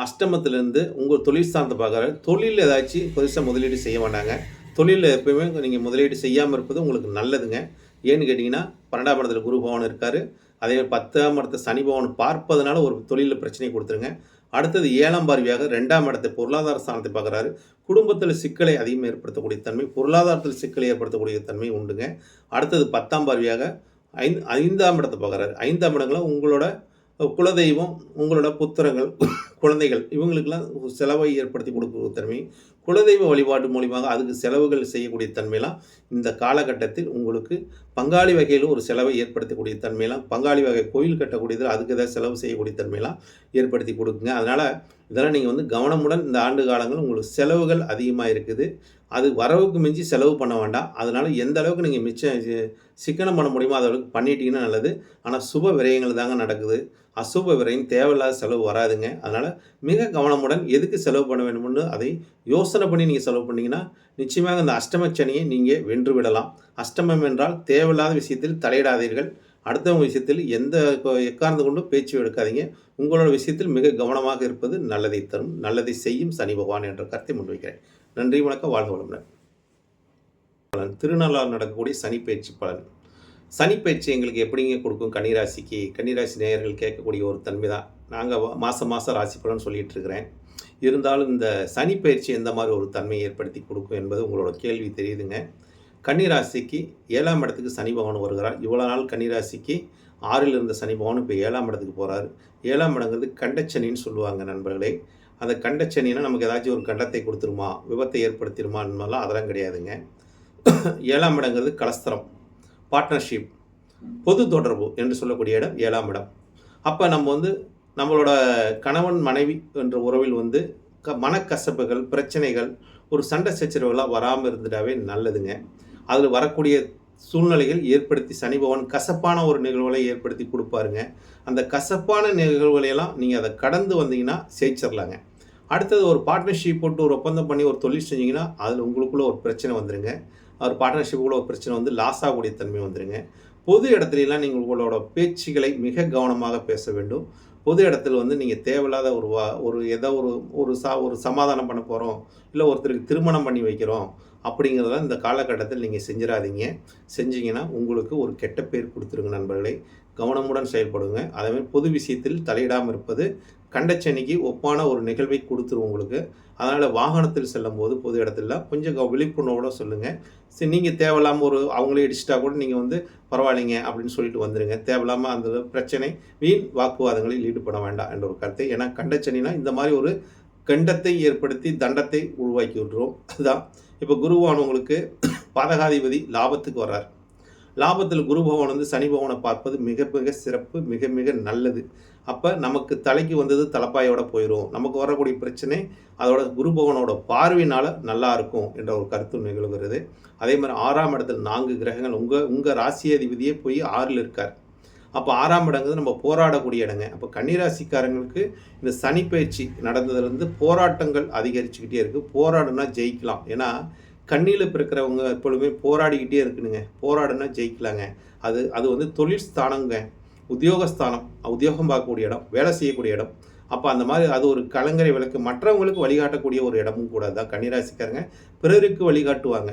அஷ்டமத்திலேருந்து உங்கள் தொழில் ஸ்தானத்தை பார்க்குறாரு. தொழில் ஏதாச்சும் பெருசாக முதலீடு செய்ய மாட்டாங்க. தொழிலில் எப்போயுமே நீங்கள் முதலீடு செய்யாமல் இருப்பது உங்களுக்கு நல்லதுங்க. ஏன்னு கேட்டிங்கன்னா 12ஆம் இடத்துல குரு பகவான் இருக்கார். அதே 10ஆம் இடத்தை சனி பகவான் பார்ப்பதனால ஒரு தொழிலில் பிரச்சனை கொடுத்துருங்க. அடுத்தது 7ஆம் பார்வையாக 2ஆம் இடத்தை பொருளாதார ஸ்தானத்தை பார்க்குறாரு. குடும்பத்தில் சிக்கலை அதிகமாக ஏற்படுத்தக்கூடிய தன்மை, பொருளாதாரத்தில் சிக்கலை ஏற்படுத்தக்கூடிய தன்மை உண்டுங்க. அடுத்தது 10ஆம் பார்வையாக 5ஆம் இடத்தை பார்க்குறாரு. 5ஆம் இடங்களில் உங்களோட குலதெய்வம், உங்களோட புத்திரங்கள், குழந்தைகள் இவங்களுக்கெல்லாம் செலவை ஏற்படுத்தி கொடுக்கக்கூடிய தன்மை, குலதெய்வ வழிபாடு மூலியமாக அதுக்கு செலவுகள் செய்யக்கூடிய தன்மையெல்லாம் இந்த காலகட்டத்தில் உங்களுக்கு பங்காளி வகையில் ஒரு செலவை ஏற்படுத்தக்கூடிய தன்மையெல்லாம், பங்காளி வகை கோயில் கட்டக்கூடியது அதுக்கு ஏதாவது செலவு செய்யக்கூடிய தன்மையெல்லாம் ஏற்படுத்தி கொடுக்குங்க. அதனால் இதெல்லாம் நீங்கள் வந்து கவனமுடன் இந்த ஆண்டு காலங்கள் உங்களுக்கு செலவுகள் அதிகமாக இருக்குது. அது வரவுக்கு மிஞ்சி செலவு பண்ண வேண்டாம். அதனால் எந்த அளவுக்கு நீங்கள் மிச்சம் சிக்கனம் பண்ண முடியுமோ அது அளவுக்கு பண்ணிட்டீங்கன்னா நல்லது. ஆனால் சுப விரயங்கள் தாங்க நடக்குது. அசுப விரயம் தேவையில்லாத செலவு வராதுங்க. அதனால் மிக கவனமுடன் எதுக்கு செலவு பண்ண வேண்டும்னு அதை யோசனை பண்ணி நீங்கள் செலவு பண்ணிங்கன்னா நிச்சயமாக அந்த அஷ்டம சனியை நீங்கள் வென்று விடலாம். அஷ்டமம் என்றால் தேவையில்லாத விஷயத்தில் தலையிடாதீர்கள். அடுத்தவங்க விஷயத்தில் எந்த எக்காரணத்தை கொண்டும் பேச்சு எடுக்காதீங்க. உங்களோட விஷயத்தில் மிக கவனமாக இருப்பது நல்லதை தரும், நல்லதை செய்யும் சனி பகவான் என்ற கருத்தை முன்வைக்கிறேன். நன்றி, வணக்கம், வாழ்க வளமுடன். திருநள்ளாறு நடக்கக்கூடிய சனி பயிற்சி பலன். சனி பயிற்சி எங்களுக்கு எப்படிங்க கொடுக்கும் கன்னிராசிக்கு? கன்னிராசி நேயர்கள் கேட்கக்கூடிய ஒரு தன்மை தான். நாங்கள் மாதம் ராசி பலன் சொல்லிகிட்டு இருக்கிறேன். இருந்தாலும் இந்த சனி பயிற்சி எந்த மாதிரி ஒரு தன்மையை ஏற்படுத்தி கொடுக்கும் என்பது உங்களோட கேள்வி தெரியுதுங்க. கன்னிராசிக்கு 7ஆம் இடத்துக்கு சனி பகவான் வருகிறார். இவ்வளோ நாள் கன்னிராசிக்கு 6ல் இருந்த சனி பகவான் இப்போ 7ஆம் இடத்துக்கு போகிறார். 7ஆம் இடங்கிறது கண்டச்சனின்னு சொல்லுவாங்க நண்பர்களே. அந்த கண்டச்சனின்னா நமக்கு ஏதாச்சும் ஒரு கண்டத்தை கொடுத்துருமா, விபத்தை ஏற்படுத்திடுமான்னுலாம் அதெல்லாம் கிடையாதுங்க. 7ஆம் இடங்கிறது கலஸ்திரம், பார்ட்னர்ஷிப், பொது தொடர்பு என்று சொல்லக்கூடிய இடம் 7ஆம் இடம். அப்போ நம்ம வந்து நம்மளோட கணவன் மனைவி என்ற உறவில் வந்து மனக்கசப்புகள், பிரச்சனைகள், ஒரு சண்டை சச்சரவுகளாக வராமல் இருந்துட்டாவே நல்லதுங்க. அதில் வரக்கூடிய சூழ்நிலைகள் ஏற்படுத்தி சனி பகவான் கசப்பான ஒரு நிகழ்வுகளை ஏற்படுத்தி கொடுப்பாருங்க. அந்த கசப்பான நிகழ்வுகளையெல்லாம் நீங்கள் அதை கடந்து வந்தீங்கன்னா ஜெயிச்சிடலாங்க. அடுத்தது ஒரு பார்ட்னர்ஷிப் போட்டு ஒரு ஒப்பந்தம் பண்ணி ஒரு தொழில் செஞ்சிங்கன்னா அதில் உங்களுக்குள்ளே ஒரு பிரச்சனை வந்துடுங்க. ஒரு பார்ட்னர்ஷிப்புக்குள்ள ஒரு பிரச்சனை வந்து லாஸ் ஆகக்கூடிய தன்மை வந்துடுங்க. பொது இடத்துலலாம் நீங்கள் உங்களோட பேச்சுகளை மிக கவனமாக பேச வேண்டும். பொது இடத்துல வந்து நீங்கள் தேவையில்லாத ஒரு சமாதானம் பண்ண போகிறோம், இல்லை ஒருத்தருக்கு திருமணம் பண்ணி வைக்கிறோம் அப்படிங்கிறத இந்த காலகட்டத்தில் நீங்கள் செஞ்சிடாதீங்க. செஞ்சீங்கன்னா உங்களுக்கு ஒரு கெட்ட பேர் கொடுத்துருங்க நண்பர்களே. கவனமுடன் செயல்படுங்க. அதேமாதிரி பொது விஷயத்தில் தலையிடாமல் இருப்பது கண்டச்சனிக்கு ஒப்பான ஒரு நிகழ்வை கொடுத்துரும் உங்களுக்கு. அதனால் வாகனத்தில் செல்லும் போது பொது இடத்துல கொஞ்சம் விழிப்புணர்வோட சொல்லுங்கள். சரி, நீங்கள் தேவையில்லாமல் அவங்களே இடிச்சிட்டா கூட நீங்கள் வந்து பரவாயில்லைங்க அப்படின்னு சொல்லிட்டு வந்துடுங்க. தேவையில்லாமல் அந்த பிரச்சனை வீண் வாக்குவாதங்களில் ஈடுபட வேண்டாம் என்ற ஒரு கருத்தை. ஏன்னா கண்டச்சனினா இந்த மாதிரி ஒரு கண்டத்தை ஏற்படுத்தி தண்டத்தை உருவாக்கி விட்டுரும். அதுதான் இப்போ குருவான் உங்களுக்கு பாதகாதிபதி லாபத்துக்கு வர்றார். லாபத்தில் குரு பகவான் வந்து சனி பகவானை பார்ப்பது மிக மிக சிறப்பு, மிக மிக நல்லது. அப்போ நமக்கு தலைக்கு வந்தது தலைப்பாயோட போயிடும். நமக்கு வரக்கூடிய பிரச்சனை அதோட குரு பகவானோட பார்வையினால் நல்லா இருக்கும் என்ற ஒரு கருத்து நிகழ்கிறது. அதே மாதிரி 6ஆம் இடத்துல 4 கிரகங்கள் உங்கள் ராசியாதிபதியே போய் 6ல் இருக்கார். அப்போ 6ஆம் இடங்கிறது நம்ம போராடக்கூடிய இடங்க. அப்போ கன்னிராசிக்காரங்களுக்கு இந்த சனி பயிற்சி நடந்ததுலேருந்து போராட்டங்கள் அதிகரிச்சுக்கிட்டே இருக்குது. போராடுனா ஜெயிக்கலாம். ஏன்னா கண்ணியில் பிறக்கிறவங்க எப்பொழுதுமே போராடிக்கிட்டே இருக்குனுங்க. போராடுனா ஜெயிக்கலாங்க. அது வந்து தொழில் ஸ்தானங்க. உத்தியோகஸ்தானம், உத்தியோகம் பார்க்கக்கூடிய இடம், வேலை செய்யக்கூடிய இடம். அப்போ அந்த மாதிரி அது ஒரு கலங்கரை விளக்கு, மற்றவங்களுக்கு வழிகாட்டக்கூடிய ஒரு இடமும் கூட தான் கன்னிராசிக்காரங்க. பிறருக்கு வழிகாட்டுவாங்க,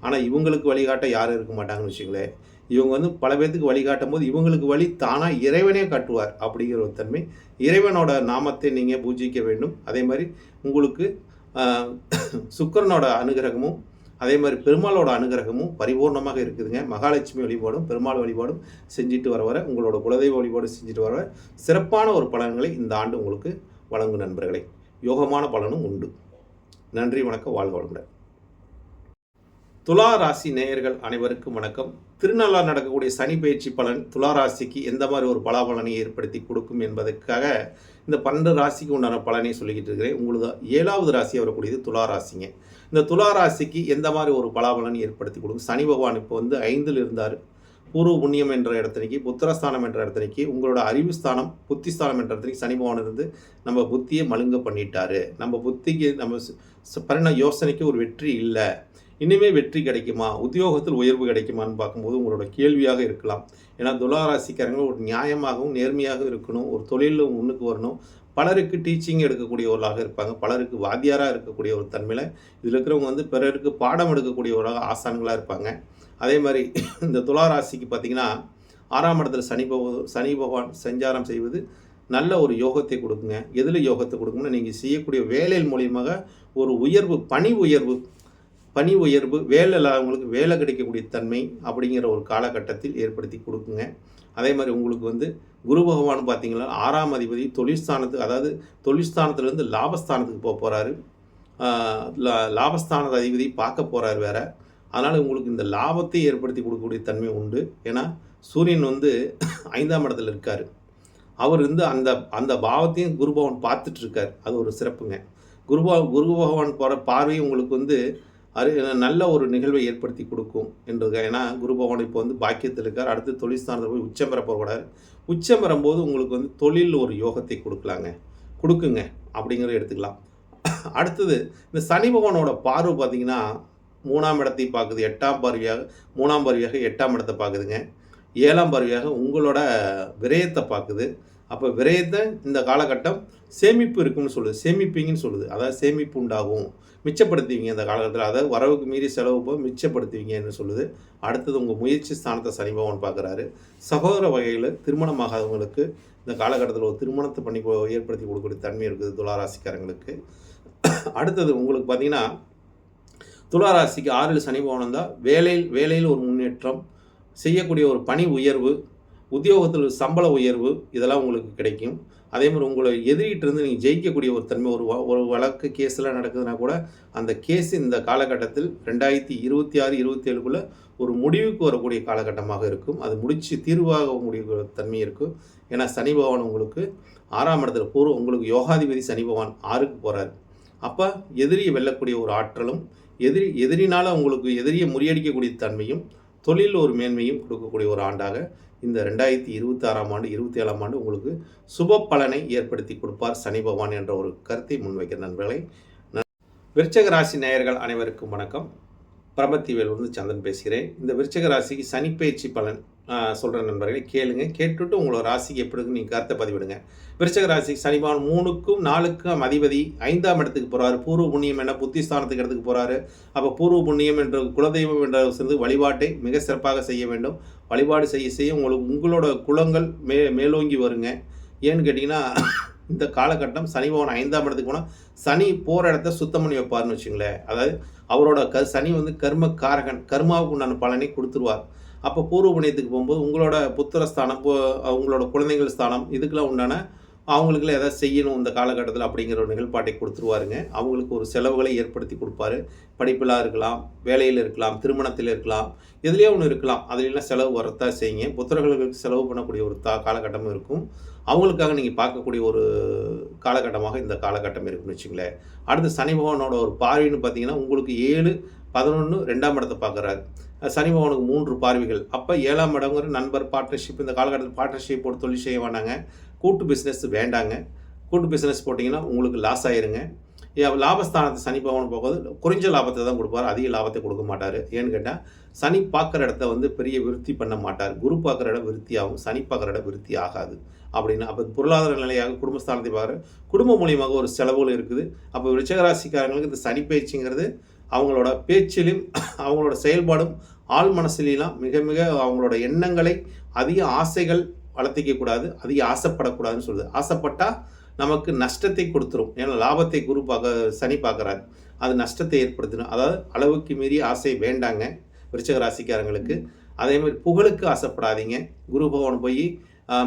ஆனால் இவங்களுக்கு வழிகாட்ட யாரும் இருக்க மாட்டாங்கன்னு வச்சுங்களேன். இவங்க வந்து பல பேர்த்துக்கு வழிகாட்டும் போது இவங்களுக்கு வழி தானாக இறைவனே காட்டுவார் அப்படிங்கிற ஒரு தன்மை. இறைவனோட நாமத்தை நீங்கள் பூஜிக்க வேண்டும். அதே மாதிரி உங்களுக்கு சுக்கிரனோட அனுகிரகமும் அதே மாதிரி பெருமாளோட அனுகிரகமும் பரிபூர்ணமாக இருக்குதுங்க. மகாலட்சுமி வழிபாடும் பெருமாள் வழிபாடும் செஞ்சுட்டு வர உங்களோட குலதெய்வ வழிபாடு செஞ்சுட்டு வர சிறப்பான ஒரு பலன்களை இந்த ஆண்டு உங்களுக்கு வழங்கும் நண்பர்களே. யோகமான பலனும் உண்டு. நன்றி, வணக்கம், வாழ்க வளமுடன். துலா ராசி நேயர்கள் அனைவருக்கும் வணக்கம். திருநாளாக நடக்கக்கூடிய சனி பயிற்சி பலன் துலா ராசிக்கு எந்த மாதிரி ஒரு பலாபலனை ஏற்படுத்தி கொடுக்கும் என்பதற்காக இந்த 12 ராசிக்கு உண்டான பலனை சொல்லிக்கிட்டு இருக்கிறேன். உங்களுக்கு 7வது ராசி வரக்கூடியது துலா ராசிங்க. இந்த துலா ராசிக்கு எந்த மாதிரி ஒரு பலாபலனை ஏற்படுத்தி கொடுக்கும்? சனி பகவான் இப்போ வந்து 5ல் இருந்தார். பூர்வ புண்ணியம் என்ற இடத்துக்கு, புத்திரஸ்தானம் என்ற இடத்துக்கு, உங்களோட அறிவு ஸ்தானம், புத்தி ஸ்தானம் என்ற இடத்துக்கு சனி பகவான் இருந்து நம்ம புத்தியை மழுங்க பண்ணிட்டாரு. நம்ம புத்திக்கு நம்ம பண்ண யோசனைக்கு ஒரு வெற்றி இல்லை. இனிமேல் வெற்றி கிடைக்குமா, உத்தியோகத்தில் உயர்வு கிடைக்குமான்னு பார்க்கும்போது உங்களோட கேள்வியாக இருக்கலாம். ஏன்னா துளாராசிக்காரங்க ஒரு நியாயமாகவும் நேர்மையாக இருக்கணும், ஒரு தொழிலில் முன்னுக்கு வரணும். பலருக்கு டீச்சிங் எடுக்கக்கூடியவர்களாக இருப்பாங்க, பலருக்கு வாத்தியாராக இருக்கக்கூடிய ஒரு தன்மையில் இதில் இருக்கிறவங்க வந்து பிறருக்கு பாடம் எடுக்கக்கூடியவராக ஆசான்களாக இருப்பாங்க. அதே மாதிரி இந்த துளாராசிக்கு பார்த்திங்கன்னா 6ஆம் இடத்துல சனி பகவான் சஞ்சாரம் செய்வது நல்ல ஒரு யோகத்தை கொடுக்குங்க. எதில் யோகத்தை கொடுக்கும்னா, நீங்கள் செய்யக்கூடிய வேலையின் மூலியமாக ஒரு உயர்வு, பணி உயர்வு, வேலை இல்லாதவங்களுக்கு வேலை கிடைக்கக்கூடிய தன்மை அப்படிங்கிற ஒரு காலகட்டத்தில் ஏற்படுத்தி கொடுக்குங்க. அதே மாதிரி உங்களுக்கு வந்து குரு பகவான் பார்த்திங்கன்னா 6ஆம் அதிபதி தொழில்ஸ்தானத்துக்கு, அதாவது தொழில்ஸ்தானத்துலேருந்து லாபஸ்தானத்துக்கு போக போகிறாரு. லாபஸ்தானத்து அதிபதி பார்க்க போகிறார் வேறு. அதனால் உங்களுக்கு இந்த லாபத்தை ஏற்படுத்தி கொடுக்கக்கூடிய தன்மை உண்டு. ஏன்னா சூரியன் வந்து 5ஆம் இடத்துல இருக்கார். அவர் வந்து அந்த பாவத்தையும் குரு பகவான் பார்த்துட்ருக்கார். அது ஒரு சிறப்புங்க. குரு பகவான் போகிற பார்வை உங்களுக்கு வந்து நல்ல ஒரு நிகழ்வை ஏற்படுத்தி கொடுக்கும் என்றது. ஏன்னா குரு பகவான் இப்போ வந்து பாக்கியத்தில் இருக்கார். அடுத்து தொழில்ஸ்தானத்தில் போய் உச்சம் பெற போகக்கூடாது. உச்சம் பெறும்போது உங்களுக்கு வந்து தொழில் ஒரு யோகத்தை கொடுக்குங்க அப்படிங்கிறத எடுத்துக்கலாம். அடுத்தது இந்த சனி பகவானோட பார்வை பார்த்திங்கன்னா 3ஆம் இடத்தை பார்க்குது. 8ஆம் பார்வையாக 3ஆம் பார்வையாக 8ஆம் இடத்தை பார்க்குதுங்க. 7ஆம் பார்வையாக உங்களோட விரயத்தை பார்க்குது. அப்போ விரயத்தை இந்த காலகட்டம் சேமிப்பு இருக்குன்னு சொல்லுது, சேமிப்பீங்கன்னு சொல்லுது. அதாவது சேமிப்பு உண்டாகும், மிச்சப்படுத்துவீங்க இந்த காலகட்டத்தில். அதாவது வரவுக்கு மீறி செலவு போக மிச்சப்படுத்துவீங்கன்னு சொல்லுது. அடுத்தது உங்கள் முயற்சி ஸ்தானத்தை சனி பகவான் பார்க்குறாரு. சகோதர வகையில் திருமணமாகாதவங்களுக்கு இந்த காலகட்டத்தில் ஒரு திருமணத்தை பண்ணி ஏற்படுத்தி கொடுக்கக்கூடிய தன்மை இருக்குது துளாராசிக்காரங்களுக்கு. அடுத்தது உங்களுக்கு பார்த்திங்கன்னா துளாராசிக்கு 6ல் சனி பகவான் வந்தால் வேலையில் ஒரு முன்னேற்றம், செய்யக்கூடிய ஒரு பணி உயர்வு, உத்தியோகத்தில் சம்பள உயர்வு, இதெல்லாம் உங்களுக்கு கிடைக்கும். அதே மாதிரி உங்களை எதிரிகிட்டிருந்து நீங்கள் ஜெயிக்கக்கூடிய ஒரு தன்மை, ஒரு வழக்கு கேஸெலாம் நடக்குதுன்னா கூட அந்த கேஸ் இந்த காலகட்டத்தில் 2026, 27க்குள்ளே ஒரு முடிவுக்கு வரக்கூடிய காலகட்டமாக இருக்கும். அது முடித்து தீர்வாக முடிவு தன்மை இருக்கும். ஏன்னா சனி பகவான் உங்களுக்கு 6ஆம் இடத்துல உங்களுக்கு யோகாதிபதி சனி பகவான் 6க்கு போகிறார். அப்போ எதிரியை வெல்லக்கூடிய ஒரு ஆற்றலும், எதிரினால் உங்களுக்கு எதிரியை முறியடிக்கக்கூடிய தன்மையும், தொழில் ஒரு மேன்மையும் கொடுக்கக்கூடிய ஒரு ஆண்டாக இந்த 2026ஆம் ஆண்டு 27ஆம் ஆண்டு உங்களுக்கு சுப பலனை ஏற்படுத்தி கொடுப்பார் சனி பகவான் என்ற ஒரு கருத்தை முன்வைக்கிற நண்பர்களை. விருச்சிக ராசி நேயர்கள் அனைவருக்கும் வணக்கம். பிரமத்திவேலிருந்து சந்திரன் பேசுகிறேன். இந்த விருச்சிக ராசிக்கு சனிப்பெயர்ச்சி பலன் சொல்கிற நண்பர்களை கேளுங்க. கேட்டுவிட்டு உங்களோட ராசிக்கு எப்படி இருக்குன்னு நீங்கள் கருத்தை பதிவிடுங்க. விருச்சிக ராசிக்கு சனி பகவான் 3க்கும் 4க்கும் அதிபதி 5ஆம் இடத்துக்கு போகிறாரு. பூர்வ புண்ணியம் என்ற புத்திஸ்தானத்துக்கு இடத்துக்கு போகிறாரு. அப்போ பூர்வ புண்ணியம் என்ற குலதெய்வம் என்ற சேர்ந்து வழிபாட்டை மிக சிறப்பாக செய்ய வேண்டும். வழிபாடு செய்ய உங்களோட குலங்கள் மேலோங்கி வருங்க. ஏன்னு கேட்டிங்கன்னா இந்த காலகட்டம் சனி பகவான் 5ஆம் இடத்துக்கு போனால் சனி போகிற இடத்த சுத்தம் பண்ணி வைப்பார்னு வச்சுங்களேன். அதாவது அவரோட சனி வந்து கர்ம காரகன், கர்மாவுக்கு உண்டான பலனை கொடுத்துருவார். அப்போ பூர்வ புண்ணியத்துக்கு போகும்போது உங்களோட புத்திரஸ்தானம், உங்களோட குழந்தைகள் ஸ்தானம், இதுக்கெல்லாம் உண்டான அவங்களுக்குலாம் எதாவது செய்யணும் இந்த காலகட்டத்தில் அப்படிங்கிற ஒரு நிகழ்பாட்டை கொடுத்துருவாருங்க. அவங்களுக்கு ஒரு செலவுகளை ஏற்படுத்தி கொடுப்பாரு. படிப்பில் இருக்கலாம், வேலையில் இருக்கலாம், திருமணத்தில் இருக்கலாம், எதுலேயே ஒன்று இருக்கலாம். அதுலாம் செலவு வரத்தான் செய்யுங்க. புத்திரர்களுக்கு செலவு பண்ணக்கூடிய ஒரு காலகட்டமும் இருக்கும். அவங்களுக்காக நீங்கள் பார்க்கக்கூடிய ஒரு காலகட்டமாக இந்த காலகட்டம் இருக்குன்னு வச்சுங்களேன். அடுத்து சனி பகவானோட ஒரு பார்வைன்னு பார்த்தீங்கன்னா உங்களுக்கு 7, 11, 2ஆம் இடத்தை பார்க்குறாரு. சனி பகவானுக்கு 3 பார்வைகள். அப்போ 7ஆம் இடங்கிற நண்பர், பார்ட்னர்ஷிப், இந்த காலகட்டத்தில் பார்ட்னர்ஷிப் போட்டு தொழில் செய்ய வேண்டாங்க. கூட்டு பிஸ்னஸ் வேண்டாங்க. கூட்டு பிஸ்னஸ் போட்டிங்கன்னா உங்களுக்கு லாஸ் ஆயிருங்க. லாபஸ்தானத்தை சனி பகவான் போகும்போது குறைஞ்ச லாபத்தை தான் கொடுப்பார், அதிக லாபத்தை கொடுக்க மாட்டார். ஏன்னு கேட்டால் சனி பார்க்குற இடத்த வந்து பெரிய விருத்தி பண்ண மாட்டார். குரு பார்க்குற இடம் விருத்தி ஆகும், சனி பார்க்குற இடம் விருத்தி ஆகாது அப்படின்னு. அப்போ பொருளாதார நிலையாக குடும்பஸ்தானத்தை பார்க்குற குடும்பம் மூலியமாக ஒரு செலவுகள் இருக்குது. அப்போ விருச்சிகராசிக்காரங்களுக்கு இந்த சனி பயிற்சிங்கிறது அவங்களோட பேச்சிலும் அவங்களோட செயல்பாடும் ஆள் மனசுலாம் மிக மிக அவங்களோட எண்ணங்களை அதிக ஆசைகள் வளர்த்திக்கக்கூடாது, அதிக ஆசைப்படக்கூடாதுன்னு சொல்லுது. ஆசைப்பட்டால் நமக்கு நஷ்டத்தை கொடுத்துரும். ஏன்னா லாபத்தை குரு சனி பார்க்குறாரு, அது நஷ்டத்தை ஏற்படுத்தணும். அதாவது அளவுக்கு மீறி ஆசை வேண்டாங்க விருச்சிக ராசிக்காரங்களுக்கு. அதேமாதிரி புகழுக்கு ஆசைப்படாதீங்க. குரு பகவான் போய்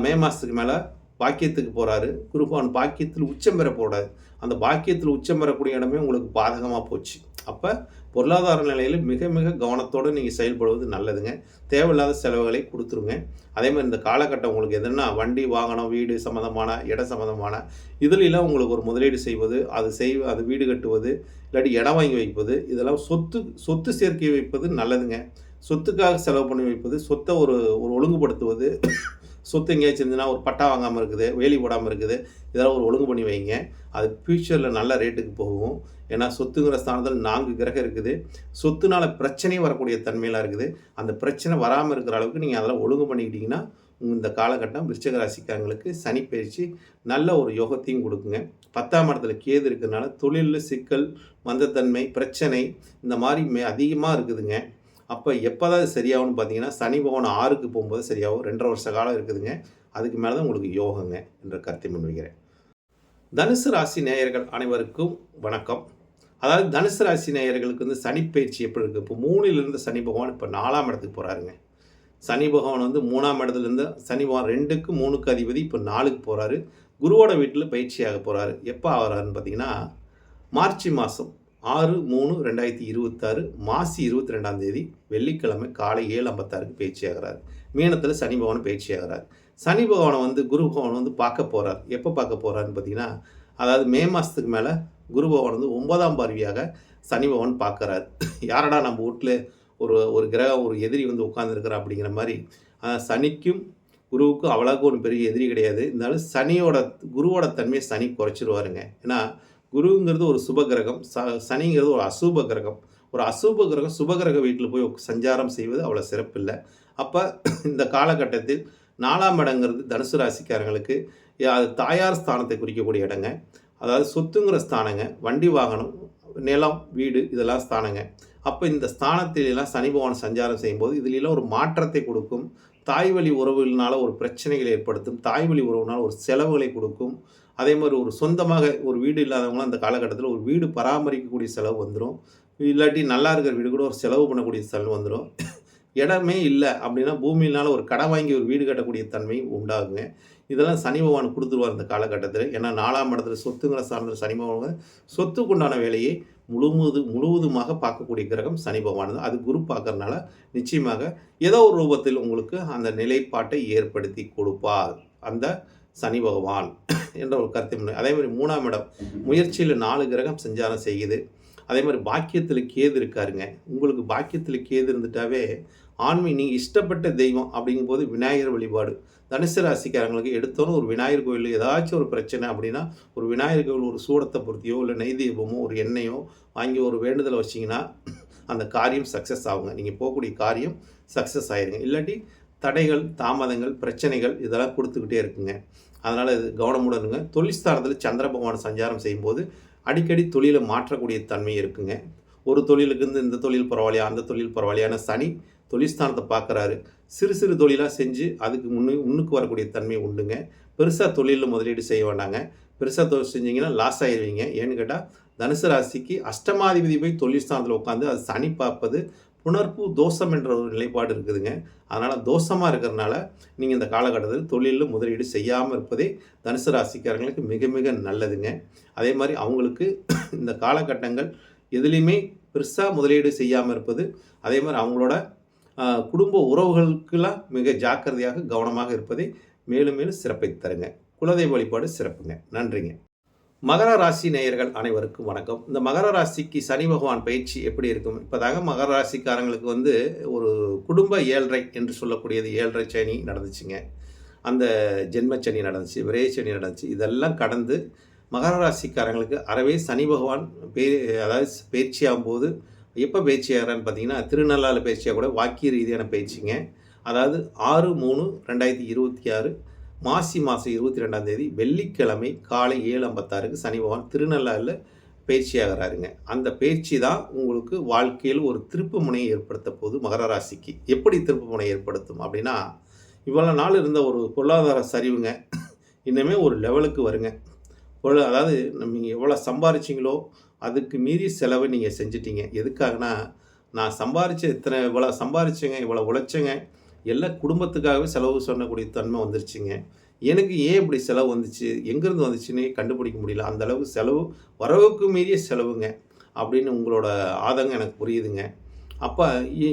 மே மாதத்துக்கு மேலே பாக்கியத்துக்கு போகிறாரு. குரு பகவான் பாக்கியத்தில் உச்சம் பெற போடாது. அந்த பாக்கியத்தில் உச்சம் பெறக்கூடிய இடமே உங்களுக்கு பாதகமாக போச்சு. அப்போ பொருளாதார நிலையில் மிக மிக கவனத்தோடு நீங்கள் செயல்படுவது நல்லதுங்க. தேவையில்லாத செலவுகளை கொடுத்துருங்க. அதே மாதிரி இந்த காலகட்டம் உங்களுக்கு எதுனா வண்டி வாகனம் வீடு சம்மந்தமான இடம் சம்மந்தமான இதுலாம் உங்களுக்கு ஒரு முதலீடு செய்வது, அது வீடு கட்டுவது, இல்லாட்டி இடம் வாங்கி வைப்பது, இதெல்லாம் சொத்து சேர்க்கை வைப்பது நல்லதுங்க. சொத்துக்காக செலவு பண்ணி வைப்பது, சொத்தை ஒரு ஒழுங்குபடுத்துவது, சொத்து எங்கேயாச்சும் இருந்துன்னா ஒரு பட்டா வாங்காமல் இருக்குது, வேலி போடாமல் இருக்குது, இதெல்லாம் ஒரு ஒழுங்கு பண்ணி வைங்க. அது ஃப்யூச்சரில் நல்ல ரேட்டுக்கு போகும். ஏன்னா சொத்துங்கிற ஸ்தானத்தில் 4 கிரகம் இருக்குது. சொத்துனால பிரச்சனையும் வரக்கூடிய தன்மையெல்லாம் இருக்குது. அந்த பிரச்சனை வராமல் இருக்கிற அளவுக்கு நீங்கள் அதெல்லாம் ஒழுங்கு பண்ணிக்கிட்டிங்கன்னா இந்த காலகட்டம் விருச்சிக ராசிக்காரங்களுக்கு சனி பயிற்சி நல்ல ஒரு யோகத்தையும் கொடுக்குங்க. 10ஆம் இடத்துல கேது இருக்கிறதுனால தொழிலில் சிக்கல், மந்தத்தன்மை, பிரச்சனை இந்த மாதிரி அதிகமாக இருக்குதுங்க. அப்போ எப்போ தான் சரியாகும்னு பார்த்தீங்கன்னா சனி பகவான் 6க்கு போகும்போது சரியாகும். 2.5 வருஷ காலம் இருக்குதுங்க. அதுக்கு மேலே தான் உங்களுக்கு யோகங்க என்ற கருத்தை முன்வைக்கிறேன். தனுசு ராசி நேயர்கள் அனைவருக்கும் வணக்கம். அதாவது தனுசு ராசி நேயர்களுக்கு வந்து சனி பயிற்சி எப்படி இருக்குது? இப்போ 3ல் இருந்த சனி பகவான் இப்போ 4ஆம் இடத்துக்கு போகிறாருங்க. சனி பகவான் வந்து 3ஆம் இடத்துலேருந்து சனி பகவான் 2க்கு 3க்கு அதிபதி இப்போ 4க்கு போகிறாரு. குருவோட வீட்டில் பயிற்சியாக போகிறாரு. எப்போ ஆகிறாருன்னு பார்த்தீங்கன்னா மார்ச் மாதம் 6/3/2026 மாசி 22ஆம் தேதி வெள்ளிக்கிழமை காலை 7:56க்கு பயிற்சியாகிறார். மீனத்தில் சனி பகவான் பயிற்சியாகிறார். சனி பகவானை வந்து குரு பகவான் வந்து பார்க்க போகிறார். எப்போ பார்க்க போகிறாருன்னு பார்த்தீங்கன்னா அதாவது மே மாதத்துக்கு மேலே குரு பகவான் வந்து 9ஆம் பார்வையாக சனி பகவான் பார்க்குறாரு. யாரடா நம்ம வீட்டில் ஒரு கிரகம் ஒரு எதிரி வந்து உட்காந்துருக்குறா அப்படிங்கிற மாதிரி. சனிக்கும் குருவுக்கும் அவ்வளோக்கு ஒரு பெரிய எதிரி கிடையாது. இருந்தாலும் குருவோட தன்மையை சனி குறைச்சிருவாருங்க. ஏன்னா குருங்கிறது ஒரு சுப கிரகம், சனிங்கிறது ஒரு அசுப கிரகம். ஒரு அசுப கிரகம் சுபகிரக வீட்டில் போய் சஞ்சாரம் செய்வது அவ்வளோ சிறப்பு இல்லை. அப்போ இந்த காலகட்டத்தில் 4ஆம் இடங்கிறது தனுசு ராசிக்காரங்களுக்கு அது தாயார் ஸ்தானத்தை குறிக்கக்கூடிய இடங்க. அதாவது சொத்துங்கிற ஸ்தானங்க, வண்டி வாகனம், நிலம், வீடு இதெல்லாம் ஸ்தானங்க. அப்போ இந்த ஸ்தானத்திலெல்லாம் சனி பகவான் சஞ்சாரம் செய்யும்போது இதிலெல்லாம் ஒரு மாற்றத்தை கொடுக்கும். தாய் வழி உறவுகள்னால ஒரு பிரச்சனைகளை ஏற்படுத்தும். தாய் வழி உறவுனால் ஒரு செலவுகளை கொடுக்கும். அதே மாதிரி ஒரு சொந்தமாக ஒரு வீடு இல்லாதவங்களாம் அந்த காலகட்டத்தில் ஒரு வீடு பராமரிக்கக்கூடிய செலவு வந்துடும். இல்லாட்டி நல்லா இருக்கிற வீடு கூட ஒரு செலவு பண்ணக்கூடிய செலவு வந்துடும். இடமே இல்லை அப்படின்னா பூமியினால் ஒரு கடன் வாங்கி ஒரு வீடு கட்டக்கூடிய தன்மை உண்டாகுங்க. இதெல்லாம் சனி பகவான் கொடுத்துருவார் இந்த காலகட்டத்தில். ஏன்னா 4ஆம் இடத்துல சொத்துங்கிற சார்ந்த சனி பகவான் சொத்துக்குண்டான வேலையை முழுவதுமாக பார்க்கக்கூடிய கிரகம் சனி பகவான் தான். அது குரு பார்க்கறதுனால நிச்சயமாக ஏதோ ஒரு ரூபத்தில் உங்களுக்கு அந்த நிலைப்பாட்டை ஏற்படுத்தி கொடுப்பார் அந்த சனி பகவான் என்ற ஒரு கருத்தை முன்னே. அதே மாதிரி 3ஆம் இடம் முயற்சியில் 4 கிரகம் சஞ்சாரம் செய்யுது. அதே மாதிரி பாக்கியத்தில் கேது இருக்காருங்க. உங்களுக்கு பாக்கியத்தில் கேது இருந்துட்டாவே நீங்கள் இஷ்டப்பட்ட தெய்வம் அப்படிங்கும்போது விநாயகர் வழிபாடு. தனுசு ராசிக்காரங்களுக்கு எடுத்தோன்னு ஒரு விநாயகர் கோயில் ஏதாச்சும் ஒரு பிரச்சனை அப்படின்னா ஒரு விநாயகர் கோயில் ஒரு சூடத்தை பொருத்தியோ இல்லை நெய் தீபமோ ஒரு எண்ணெயோ வாங்கி ஒரு வேண்டுதலை வச்சிங்கன்னா அந்த காரியம் சக்ஸஸ் ஆகுங்க. நீங்கள் போகக்கூடிய காரியம் சக்ஸஸ் ஆகிடுங்க. இல்லாட்டி தடைகள், தாமதங்கள், பிரச்சனைகள் இதெல்லாம் கொடுத்துக்கிட்டே இருக்குங்க. அதனால் இது கவனமுடனுங்க. தொழில் ஸ்தானத்தில் சந்திர பகவான் சஞ்சாரம் செய்யும்போது அடிக்கடி தொழிலை மாற்றக்கூடிய தன்மை இருக்குங்க. ஒரு தொழிலுக்கு இருந்து இந்த தொழில் பரவாயில்லையா, அந்த தொழில் பரவாயில்லையான சனி தொழில்ஸ்தானத்தை பார்க்குறாரு. சிறு சிறு தொழிலாக செஞ்சு அதுக்கு முன்னுக்கு வரக்கூடிய தன்மை உண்டுங்க. பெருசாக தொழிலில் முதலீடு செய்ய வேண்டாங்க. பெருசாக தொழில் செஞ்சிங்கன்னா லாஸ் ஆகிடுவீங்க. ஏன்னு கேட்டால் தனுசு ராசிக்கு அஷ்டமாதிபதி போய் தொழில்ஸ்தானத்தில் உட்காந்து அது சனி பார்ப்பது புணர்ப்பு தோஷம் என்ற ஒரு நிலைப்பாடு இருக்குதுங்க. அதனால் தோஷமாக இருக்கிறதுனால நீங்கள் இந்த காலகட்டத்தில் தொழிலில் முதலீடு செய்யாமல் இருப்பதே தனுசு ராசிக்காரங்களுக்கு மிக மிக நல்லதுங்க. அதே மாதிரி அவங்களுக்கு இந்த காலகட்டங்கள் எதுலேயுமே பெருசாக முதலீடு செய்யாமல் இருப்பது, அதே மாதிரி அவங்களோட குடும்ப உறவுகளுக்கெல்லாம் மிக ஜாக்கிரதையாக கவனமாக இருப்பதை மேலும் மேலும் சிறப்பை தருங்க. குலதெய்வ வழிபாடு சிறப்புங்க. நன்றிங்க. மகர ராசி நேயர்கள் அனைவருக்கும் வணக்கம். இந்த மகர ராசிக்கு சனி பகவான் பயிற்சி எப்படி இருக்கும்? இப்போதாங்க மகர ராசிக்காரங்களுக்கு வந்து ஒரு குடும்ப 7.5 என்று சொல்லக்கூடியது 7.5 சனி நடந்துச்சுங்க. அந்த ஜென்மச்சனி நடந்துச்சு, விரய சனி நடந்துச்சு. இதெல்லாம் கடந்து மகர ராசிக்காரங்களுக்கு அறவே சனி பகவான் பே அதாவது பயிற்சியாகும்போது எப்போ பயிற்சி ஆகிறான்னு பார்த்தீங்கன்னா, திருநள்ளாறு பயிற்சியாக கூட வாக்கிய ரீதியான பயிற்சிங்க. அதாவது 6/3/2026 மாசி மாதம் 22ஆம் தேதி வெள்ளிக்கிழமை காலை 7:56க்கு சனி பகவான் திருநள்ளாறில் பயிற்சியாகிறாருங்க. அந்த பயிற்சி தான் உங்களுக்கு வாழ்க்கையில் ஒரு திருப்பு முனையை ஏற்படுத்த போகுது மகர ராசிக்கு. எப்படி திருப்பு முனை ஏற்படுத்தும் அப்படின்னா, இவ்வளோ நாள் இருந்த ஒரு பொருளாதார சரிவுங்க, இன்னுமே ஒரு லெவலுக்கு வருங்க. அதாவது நீங்கள் எவ்வளோ சம்பாரிச்சிங்களோ அதுக்கு மீறி செலவு நீங்கள் செஞ்சிட்டீங்க. எதுக்காகனா, நான் சம்பாரிச்ச இவ்வளோ சம்பாரிச்சேங்க, இவ்வளோ உழைச்சேங்க, எல்லாம் குடும்பத்துக்காகவே செலவு சொல்லக்கூடிய தன்மை வந்துருச்சுங்க. எனக்கு ஏன் இப்படி செலவு வந்துச்சு, எங்கேருந்து வந்துச்சுன்னே கண்டுபிடிக்க முடியல. அந்த அளவுக்கு செலவு, வரவுக்கு மீறிய செலவுங்க அப்படின்னு உங்களோட ஆதங்கம் எனக்கு புரியுதுங்க. அப்ப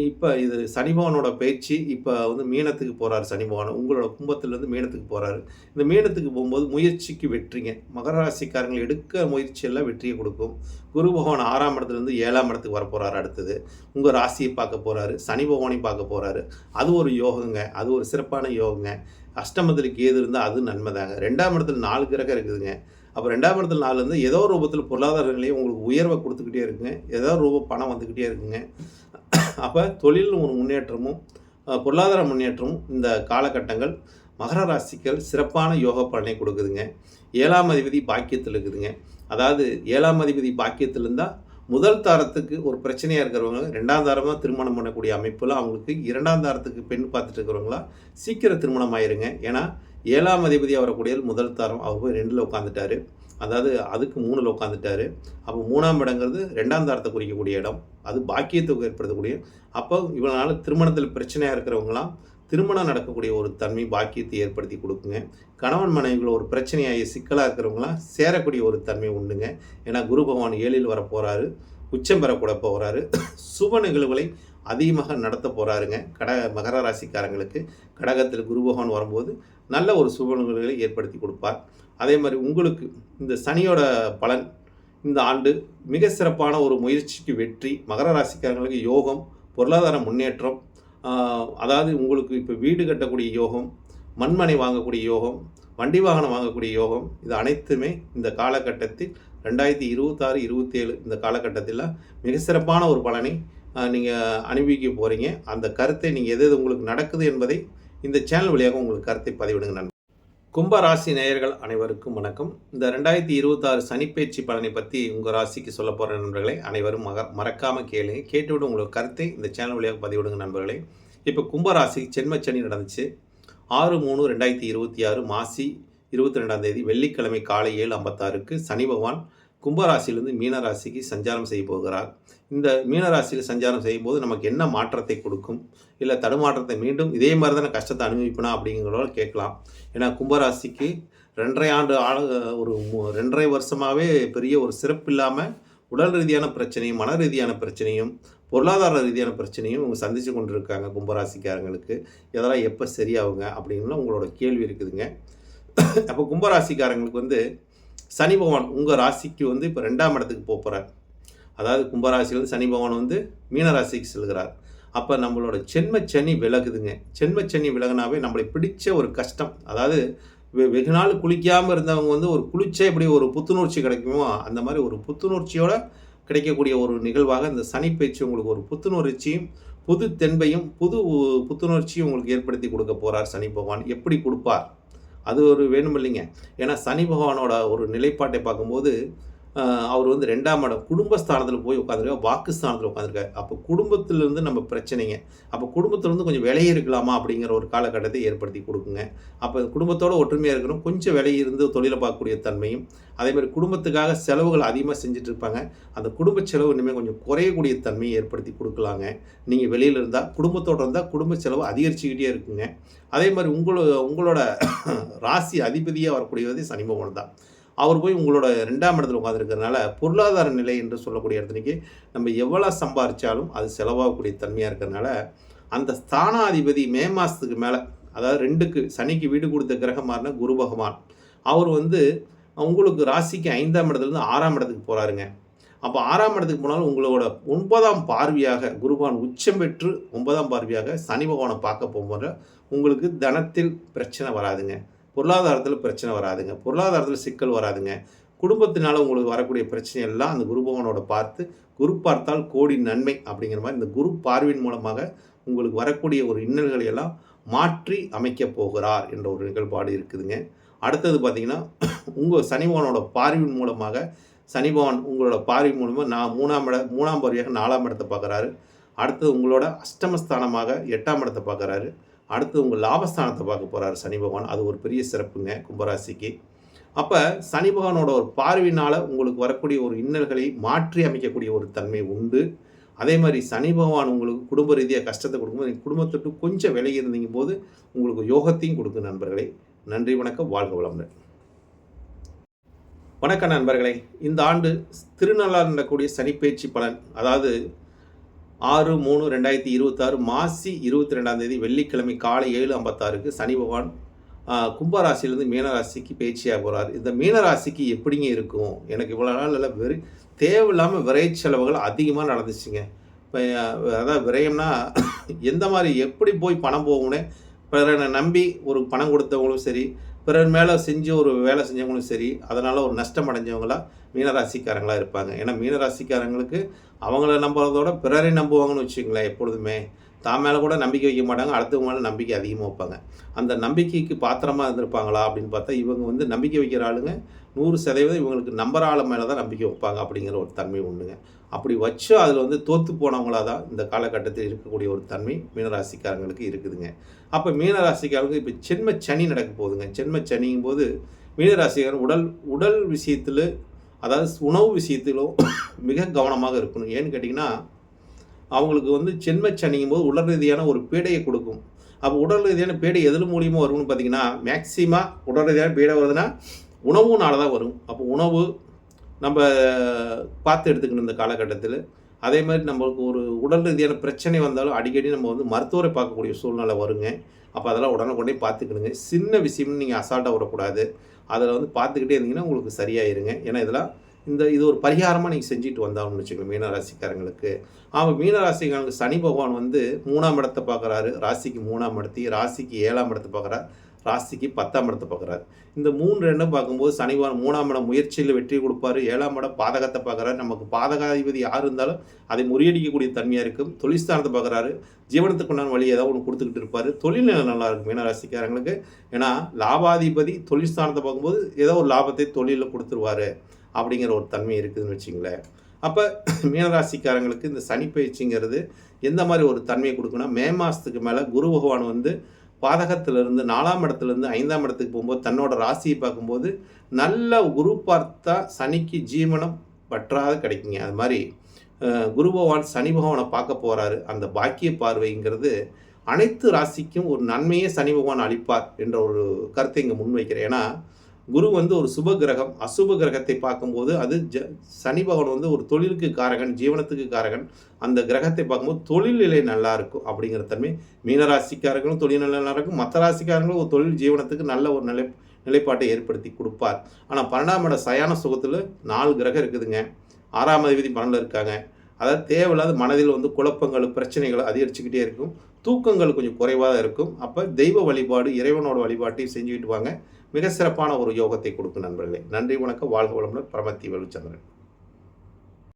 இப்ப இது சனி பகவானோட பயிற்சி இப்ப மீனத்துக்கு போறாரு சனி பகவான். உங்களோட கும்பத்திலேருந்து மீனத்துக்கு போறாரு. இந்த மீனத்துக்கு போகும்போது முயற்சிக்கு வெற்றிங்க. மகர ராசிக்காரங்கள் எடுக்க முயற்சியெல்லாம் வெற்றியை கொடுக்கும். குரு பகவான் 6ஆம் இடத்துலேருந்து 7ஆம் இடத்துக்கு வரப்போறாரு அடுத்தது. உங்கள் ராசியை பார்க்க போறாரு. சனி பகவானையும் பார்க்க போறாரு. அது ஒரு யோகங்க. அது ஒரு சிறப்பான யோகங்க. அஷ்டமத்தில் கேது இருந்தால் அது நன்மை தாங்க. 2ஆம் இடத்துல 4 கிரகம் இருக்குதுங்க. அப்போ 2ஆம் இடத்துல 4 இருந்து ஏதோ ஒரு ரூபத்தில் பொருளாதார நிலையை உங்களுக்கு உயர்வை கொடுத்துக்கிட்டே இருக்குங்க. ஏதோ ஒரு ரூபம் பணம் வந்துக்கிட்டே இருக்குங்க. அப்போ தொழில் ஒரு முன்னேற்றமும் பொருளாதார முன்னேற்றமும் இந்த காலகட்டங்கள் மகர ராசிகள் சிறப்பான யோக பலனை கொடுக்குதுங்க. 7ஆம் அதிபதி பாக்கியத்தில் இருக்குதுங்க. அதாவது 7ஆம் அதிபதி பாக்கியத்தில் இருந்தால் முதல் தாரத்துக்கு ஒரு பிரச்சனையாக இருக்கிறவங்க 2ஆம் தாரமாக திருமணம் பண்ணக்கூடிய அமைப்பில் அவங்களுக்கு 2ஆம் தாரத்துக்கு பெண் பார்த்துட்டு இருக்கிறவங்களாம் சீக்கிரம் திருமணம் ஆயிருங்க. ஏன்னா 7ஆம் அதிபதியாக வரக்கூடிய முதல் தாரம் அவர் போய் 2ல் உட்காந்துட்டாரு. அதாவது அதுக்கு 3ல் உட்காந்துட்டாரு. அப்போ 3ஆம் இடங்கிறது 2ஆம் தாரத்தை குறிக்கக்கூடிய இடம். அது பாக்கியத்துக்கு ஏற்படுத்தக்கூடிய. அப்போ இவ்வளோ நாள் திருமணத்தில் பிரச்சனையாக இருக்கிறவங்களாம் திருமணம் நடக்கக்கூடிய ஒரு தன்மை பாக்கியத்தை ஏற்படுத்தி கொடுக்குங்க. கணவன் மனைவிகள் ஒரு பிரச்சனையாகி சிக்கலாக இருக்கிறவங்களாம் சேரக்கூடிய ஒரு தன்மை உண்டுங்க. ஏன்னா குரு பகவான் 7ல் வர போகிறாரு, உச்சம் பெறக்கூட போகிறாரு. சுப நிகழ்வுகளை அதிகமாக நடத்த போகிறாருங்க. மகர ராசிக்காரங்களுக்கு கடகத்தில் குரு பகவான் வரும்போது நல்ல ஒரு சுப நிகழ்வுகளை ஏற்படுத்தி கொடுப்பார். அதே மாதிரி உங்களுக்கு இந்த சனியோட பலன் இந்த ஆண்டு மிக சிறப்பான ஒரு முயற்சிக்கு வெற்றி, மகர ராசிக்காரங்களுக்கு யோகம், பொருளாதார முன்னேற்றம், அதாவது உங்களுக்கு இப்போ வீடு கட்டக்கூடிய யோகம், மண்மனை வாங்கக்கூடிய யோகம், வண்டி வாகனம் வாங்கக்கூடிய யோகம், இது அனைத்துமே இந்த காலகட்டத்தில் 2026, 27 இந்த காலகட்டத்தில் மிக சிறப்பான ஒரு பலனை நீங்கள் அனுபவிக்க போகிறீங்க. அந்த கருத்தை நீங்கள் எது உங்களுக்கு நடக்குது என்பதை இந்த சேனல் வழியாக உங்களுக்கு கருத்தை பதிவிடுங்க நண்பர். கும்ப ராசி நேயர்கள் அனைவருக்கும் வணக்கம். இந்த 2026 சனிப்பெயர்ச்சி பலனை பற்றி உங்கள் ராசிக்கு சொல்ல போகிற நண்பர்களை அனைவரும் மறக்காமல் கேளுங்க. கேட்டுவிட்டு உங்களுக்கு கருத்தை இந்த சேனல் வழியாக பதிவிடுங்க நண்பர்களே. இப்போ கும்பராசி சென்மச்சனி நடந்துச்சு. 6/3/2026 மாசி 22ஆம் தேதி வெள்ளிக்கிழமை காலை 7:56க்கு சனி பகவான் கும்பராசியிலிருந்து மீனராசிக்கு சஞ்சாரம் செய்ய போகிறார். இந்த மீனராசியில் சஞ்சாரம் செய்யும்போது நமக்கு என்ன மாற்றத்தை கொடுக்கும், இல்லை தடுமாற்றத்தை மீண்டும் இதே மாதிரி தானே கஷ்டத்தை அனுபவிப்பனா அப்படிங்கிறத கேட்கலாம். ஏன்னா கும்பராசிக்கு 2.5 ஆண்டு ஒரு 2.5 வருஷமாகவே பெரிய ஒரு சிறப்பு இல்லாமல் உடல் ரீதியான பிரச்சனையும் மன ரீதியான பிரச்சனையும் பொருளாதார ரீதியான பிரச்சனையும் இவங்க சந்தித்து கொண்டு இருக்காங்க. கும்பராசிக்காரங்களுக்கு இதெல்லாம் எப்போ சரியாகுங்க அப்படின்னு உங்களோட கேள்வி இருக்குதுங்க. அப்போ கும்பராசிக்காரங்களுக்கு சனி பகவான் உங்கள் ராசிக்கு இப்போ 2ஆம் இடத்துக்கு போகிறார். அதாவது கும்பராசியில் சனி பகவான் மீனராசிக்கு செல்கிறார். அப்போ நம்மளோட சென்மச்சனி விலகுதுங்க. சென்மச்சனி விலகுனாவே நம்மளை பிடிச்ச ஒரு கஷ்டம், அதாவது வெகு நாள் குளிக்காமல் இருந்தவங்க ஒரு குளிச்சே எப்படி ஒரு புத்துணர்ச்சி கிடைக்குமோ அந்த மாதிரி ஒரு புத்துணர்ச்சியோட கிடைக்கக்கூடிய ஒரு நிகழ்வாக இந்த சனி பயிற்சி உங்களுக்கு ஒரு புத்துணர்ச்சியும் புது தென்பையும் புத்துணர்ச்சியும் உங்களுக்கு ஏற்படுத்தி கொடுக்க போகிறார் சனி பகவான். எப்படி கொடுப்பார் அது ஒரு வேணும் இல்லைங்க. ஏன்னா சனி பகவானோட ஒரு நிலைப்பாட்டை பார்க்கும்போது அவர் 2ஆம் இடம் குடும்பஸ்தானத்தில் போய் உட்காந்துருக்கார், வாக்குஸ்தானத்தில் உட்காந்துருக்கார். அப்போ குடும்பத்திலேருந்து நம்ம பிரச்சனைங்க. அப்போ குடும்பத்திலேருந்து கொஞ்சம் விலகி இருக்கலாமா அப்படிங்கிற ஒரு காலகட்டத்தை ஏற்படுத்தி கொடுக்குங்க. அப்போ குடும்பத்தோடு ஒற்றுமையாக இருக்கணும். கொஞ்சம் விலகி இருந்து தொழிலை பார்க்கக்கூடிய தன்மையும், அதேமாதிரி குடும்பத்துக்காக செலவுகள் அதிகமாக செஞ்சுட்டு இருப்பாங்க. அந்த குடும்ப செலவு இனிமேல் கொஞ்சம் குறையக்கூடிய தன்மையை ஏற்படுத்தி கொடுக்கலாங்க. நீங்கள் வெளியில் இருந்தால் குடும்பத்தோடு இருந்தால் குடும்ப செலவு அதிகரிச்சுக்கிட்டே இருக்குங்க. அதே மாதிரி உங்களோட ராசி அதிபதியாக வரக்கூடியது சனி பகவான் தான். அவர் போய் உங்களோட 2ஆம் இடத்துல உட்காந்துருக்கிறதுனால பொருளாதார நிலை என்று சொல்லக்கூடிய இடத்துக்கு நம்ம எவ்வளோ சம்பாதிச்சாலும் அது செலவாகக்கூடிய தன்மையாக இருக்கிறதுனால அந்த ஸ்தானாதிபதி மே மாதத்துக்கு மேலே, அதாவது 2க்கு சனிக்கு வீடு கொடுத்த கிரகமான குரு பகவான் அவர் உங்களுக்கு ராசிக்கு 5ஆம் இடத்துலேருந்து 6ஆம் இடத்துக்கு போகிறாருங்க. அப்போ 6ஆம் இடத்துக்கு போனாலும் உங்களோட 9ஆம் பார்வையாக குருபகவான் உச்சம் பெற்று 9ஆம் பார்வையாக சனி பகவானை பார்க்க போகும்போது உங்களுக்கு தனத்தில் பிரச்சனை வராதுங்க, பொருளாதாரத்தில் பிரச்சனை வராதுங்க, பொருளாதாரத்தில் சிக்கல் வராதுங்க. குடும்பத்தினால உங்களுக்கு வரக்கூடிய பிரச்சனை எல்லாம் அந்த குரு பகவானோட பார்த்து, குரு பார்த்தால் கோடி நன்மை அப்படிங்கிற மாதிரி இந்த குரு பார்வையின் மூலமாக உங்களுக்கு வரக்கூடிய ஒரு இன்னல்களை எல்லாம் மாற்றி அமைக்கப் போகிறார் என்ற ஒரு நிகழ்பாடு இருக்குதுங்க. அடுத்தது பார்த்தீங்கன்னா, உங்கள் சனி பகவானோட பார்வையின் மூலமாக சனி பகவான் உங்களோட பார்வை மூலமாக 3ஆம் பார்வையாக 4ஆம் இடத்தை பார்க்குறாரு. அடுத்தது உங்களோட அஷ்டமஸ்தானமாக 8ஆம் இடத்தை பார்க்குறாரு. அடுத்தது உங்கள் லாபஸ்தானத்தை பார்க்க போகிறாரு சனி பகவான். அது ஒரு பெரிய சிறப்புங்க கும்பராசிக்கு. அப்போ சனி பகவானோட ஒரு பார்வையினால் உங்களுக்கு வரக்கூடிய ஒரு இன்னல்களை மாற்றி அமைக்கக்கூடிய ஒரு தன்மை உண்டு. அதே மாதிரி சனி பகவான் உங்களுக்கு குடும்ப ரீதியாக கஷ்டத்தை கொடுக்கும்போது நீங்கள் குடும்பத்தை விட்டு கொஞ்சம் விலகி இருந்தீங்க போது உங்களுக்கு யோகத்தையும் கொடுக்கும் நண்பர்களே. நன்றி, வணக்கம், வாழ்க வளமுடன். வணக்கம் நண்பர்களே. இந்த ஆண்டு திருநள்ளாறு நடக்கக்கூடிய சனிப்பெயர்ச்சி பலன், அதாவது 6/3/2026 மாசி 22ஆம் தேதி வெள்ளிக்கிழமை காலை 7:56க்கு சனி பகவான் கும்பராசிலேருந்து மீனராசிக்கு பயிற்சியாக போகிறார். இந்த மீனராசிக்கு எப்படிங்க இருக்கும்? எனக்கு இவ்வளோ நாள் எல்லாம் தேவையில்லாமல் விரை செலவுகள் அதிகமாக நடந்துச்சுங்க. இப்போ அதாவது விரயம்னா எந்த மாதிரி எப்படி போய் பணம் போகும்னே, பிறரை நம்பி ஒரு பணம் கொடுத்தவங்களும் சரி, பிறர் மேலே செஞ்சு ஒரு வேலை செஞ்சவங்களும் சரி, அதனால் ஒரு நஷ்டம் அடைஞ்சவங்களாக மீனராசிக்காரங்களாக இருப்பாங்க. ஏன்னா மீனராசிக்காரங்களுக்கு அவங்கள நம்புறதோட பிறரை நம்புவாங்கன்னு வச்சுங்களேன். எப்பொழுதுமே தான் மேலே கூட நம்பிக்கை வைக்க மாட்டாங்க, அடுத்தவங்க மேலே நம்பிக்கை அதிகமாக வைப்பாங்க. அந்த நம்பிக்கைக்கு பாத்திரமாக இருந்திருப்பாங்களா அப்படின்னு பார்த்தா, இவங்க நம்பிக்கை வைக்கிற ஆளுங்க 100% இவங்களுக்கு நம்புற ஆள் மேலே தான் நம்பிக்கை வைப்பாங்க அப்படிங்கிற ஒரு தன்மை உண்டுங்க. அப்படி வச்சு அதில் தோற்று போனவங்களாக தான் இந்த காலகட்டத்தில் இருக்கக்கூடிய ஒரு தன்மை மீனராசிக்காரங்களுக்கு இருக்குதுங்க. அப்போ மீனராசிக்காரங்களுக்கு இப்போ சென்ம சனி நடக்க போகுதுங்க. சென்ம சனிங்கும் போது மீனராசிக்காரன் உடல் விஷயத்தில், அதாவது உணவு விஷயத்திலும் மிக கவனமாக இருக்கணும். ஏன்னு கேட்டிங்கன்னா, அவங்களுக்கு சென்ம சனிங்கும் போது உடல் ரீதியான ஒரு பீடையை கொடுக்கும். அப்போ உடல் ரீதியான பீடை எதில் மூலியமாக வரும்னு பார்த்தீங்கன்னா, மேக்சிமம் உடல் ரீதியான பீடை வருதுன்னா உணவுனால தான் வரும். அப்போ உணவு நம்ம பார்த்து எடுத்துக்கணும் இந்த காலகட்டத்தில். அதே மாதிரி நம்மளுக்கு ஒரு உடல் ரீதியான பிரச்சனை வந்தாலும் அடிக்கடி நம்ம மருத்துவரை பார்க்கக்கூடிய சூழ்நிலை வருங்க. அப்போ அதெல்லாம் உடனுக்குடனே பார்த்துக்கணுங்க. சின்ன விஷயம்னு நீங்கள் அசால்ட்டாக விடக்கூடாது. அதில் பார்த்துக்கிட்டே இருந்தீங்கன்னா உங்களுக்கு சரியாயிருங்க. ஏன்னா இது ஒரு பரிகாரமாக நீங்கள் செஞ்சுட்டு வந்தாங்கன்னு வச்சுக்கோங்க மீனராசிக்காரங்களுக்கு. மீனராசிக்காரங்களுக்கு சனி பகவான் 3ஆம் இடத்தை பார்க்குறாரு. ராசிக்கு 3ஆம் இடத்தையும், ராசிக்கு 7ஆம் இடத்தை பார்க்குறாரு, ராசிக்கு 10ஆம் இடத்தை பார்க்குறாரு. இந்த 3 பார்க்கும்போது சனி பகவான் 3ஆம் இடம் முயற்சியில் வெற்றி கொடுப்பாரு. 7ஆம் இடம் பாதகத்தை பார்க்குறாரு. நமக்கு பாதகாதிபதி யார் இருந்தாலும் அதை முறியடிக்கக்கூடிய தன்மையாக இருக்கும். தொழில்ஸ்தானத்தை பார்க்குறாரு. ஜீவனத்துக்குண்டான வழி ஏதாவது ஒன்று கொடுத்துக்கிட்டு இருப்பார். தொழில்நிலை நல்லா இருக்கும் மீனராசிக்காரங்களுக்கு. ஏன்னா லாபாதிபதி தொழில்ஸ்தானத்தை பார்க்கும்போது ஏதோ ஒரு லாபத்தை தொழிலில் கொடுத்துருவார் அப்படிங்கிற ஒரு தன்மை இருக்குதுன்னு வச்சிங்களேன். அப்போ மீனராசிக்காரங்களுக்கு இந்த சனி பயிற்சிங்கிறது எந்த மாதிரி ஒரு தன்மையை கொடுக்குன்னா, மே மாதத்துக்கு மேலே குரு பகவான் பாதகத்திலிருந்து 4ஆம் இடத்துலேருந்து 5ஆம் இடத்துக்கு போகும்போது தன்னோட ராசியை பார்க்கும்போது நல்ல குரு பார்த்தா சனிக்கு ஜீவனம் பற்றாத கிடைக்குங்க. அது மாதிரி குரு பகவான் சனி பகவானை பார்க்க போகிறாரு. அந்த பாக்கிய பார்வைங்கிறது அனைத்து ராசிக்கும் ஒரு நன்மையே சனி பகவான் அளிப்பார் என்ற ஒரு கருத்தை இங்கே முன்வைக்கிறேன். ஏன்னா குரு ஒரு சுப கிரகம். அசுப கிரகத்தை பார்க்கும்போது அது சனி பகவான் ஒரு தொழிலுக்கு காரகன், ஜீவனத்துக்கு காரகன். அந்த கிரகத்தை பார்க்கும்போது தொழில்நிலை நல்லா இருக்கும் அப்படிங்கிற தன்மை மீனராசிக்காரர்களும் தொழில் நல்லா இருக்கும். மற்ற ராசிக்காரங்களும் ஒரு தொழில் ஜீவனத்துக்கு நல்ல ஒரு நிலைப்பாட்டை ஏற்படுத்தி கொடுப்பார். ஆனால் 12ஆம் இட சயான சுகத்தில் 4 கிரகம் இருக்குதுங்க. 6ஆம் அதிபதி 12 இருக்காங்க. அதாவது தேவையில்லாத மனதில் குழப்பங்கள், பிரச்சனைகள் அதிகரிச்சுக்கிட்டே இருக்கும். தூக்கங்கள் கொஞ்சம் குறைவாக இருக்கும். அப்போ தெய்வ வழிபாடு, இறைவனோட வழிபாட்டையும் செஞ்சுக்கிட்டு வாங்க. மிக சிறப்பான ஒரு யோகத்தை கொடுக்கும் நண்பர்களே. நன்றி, வணக்கம், வாழ்க வளமுடன். பரமத்தி வேலுச்சந்திரன்.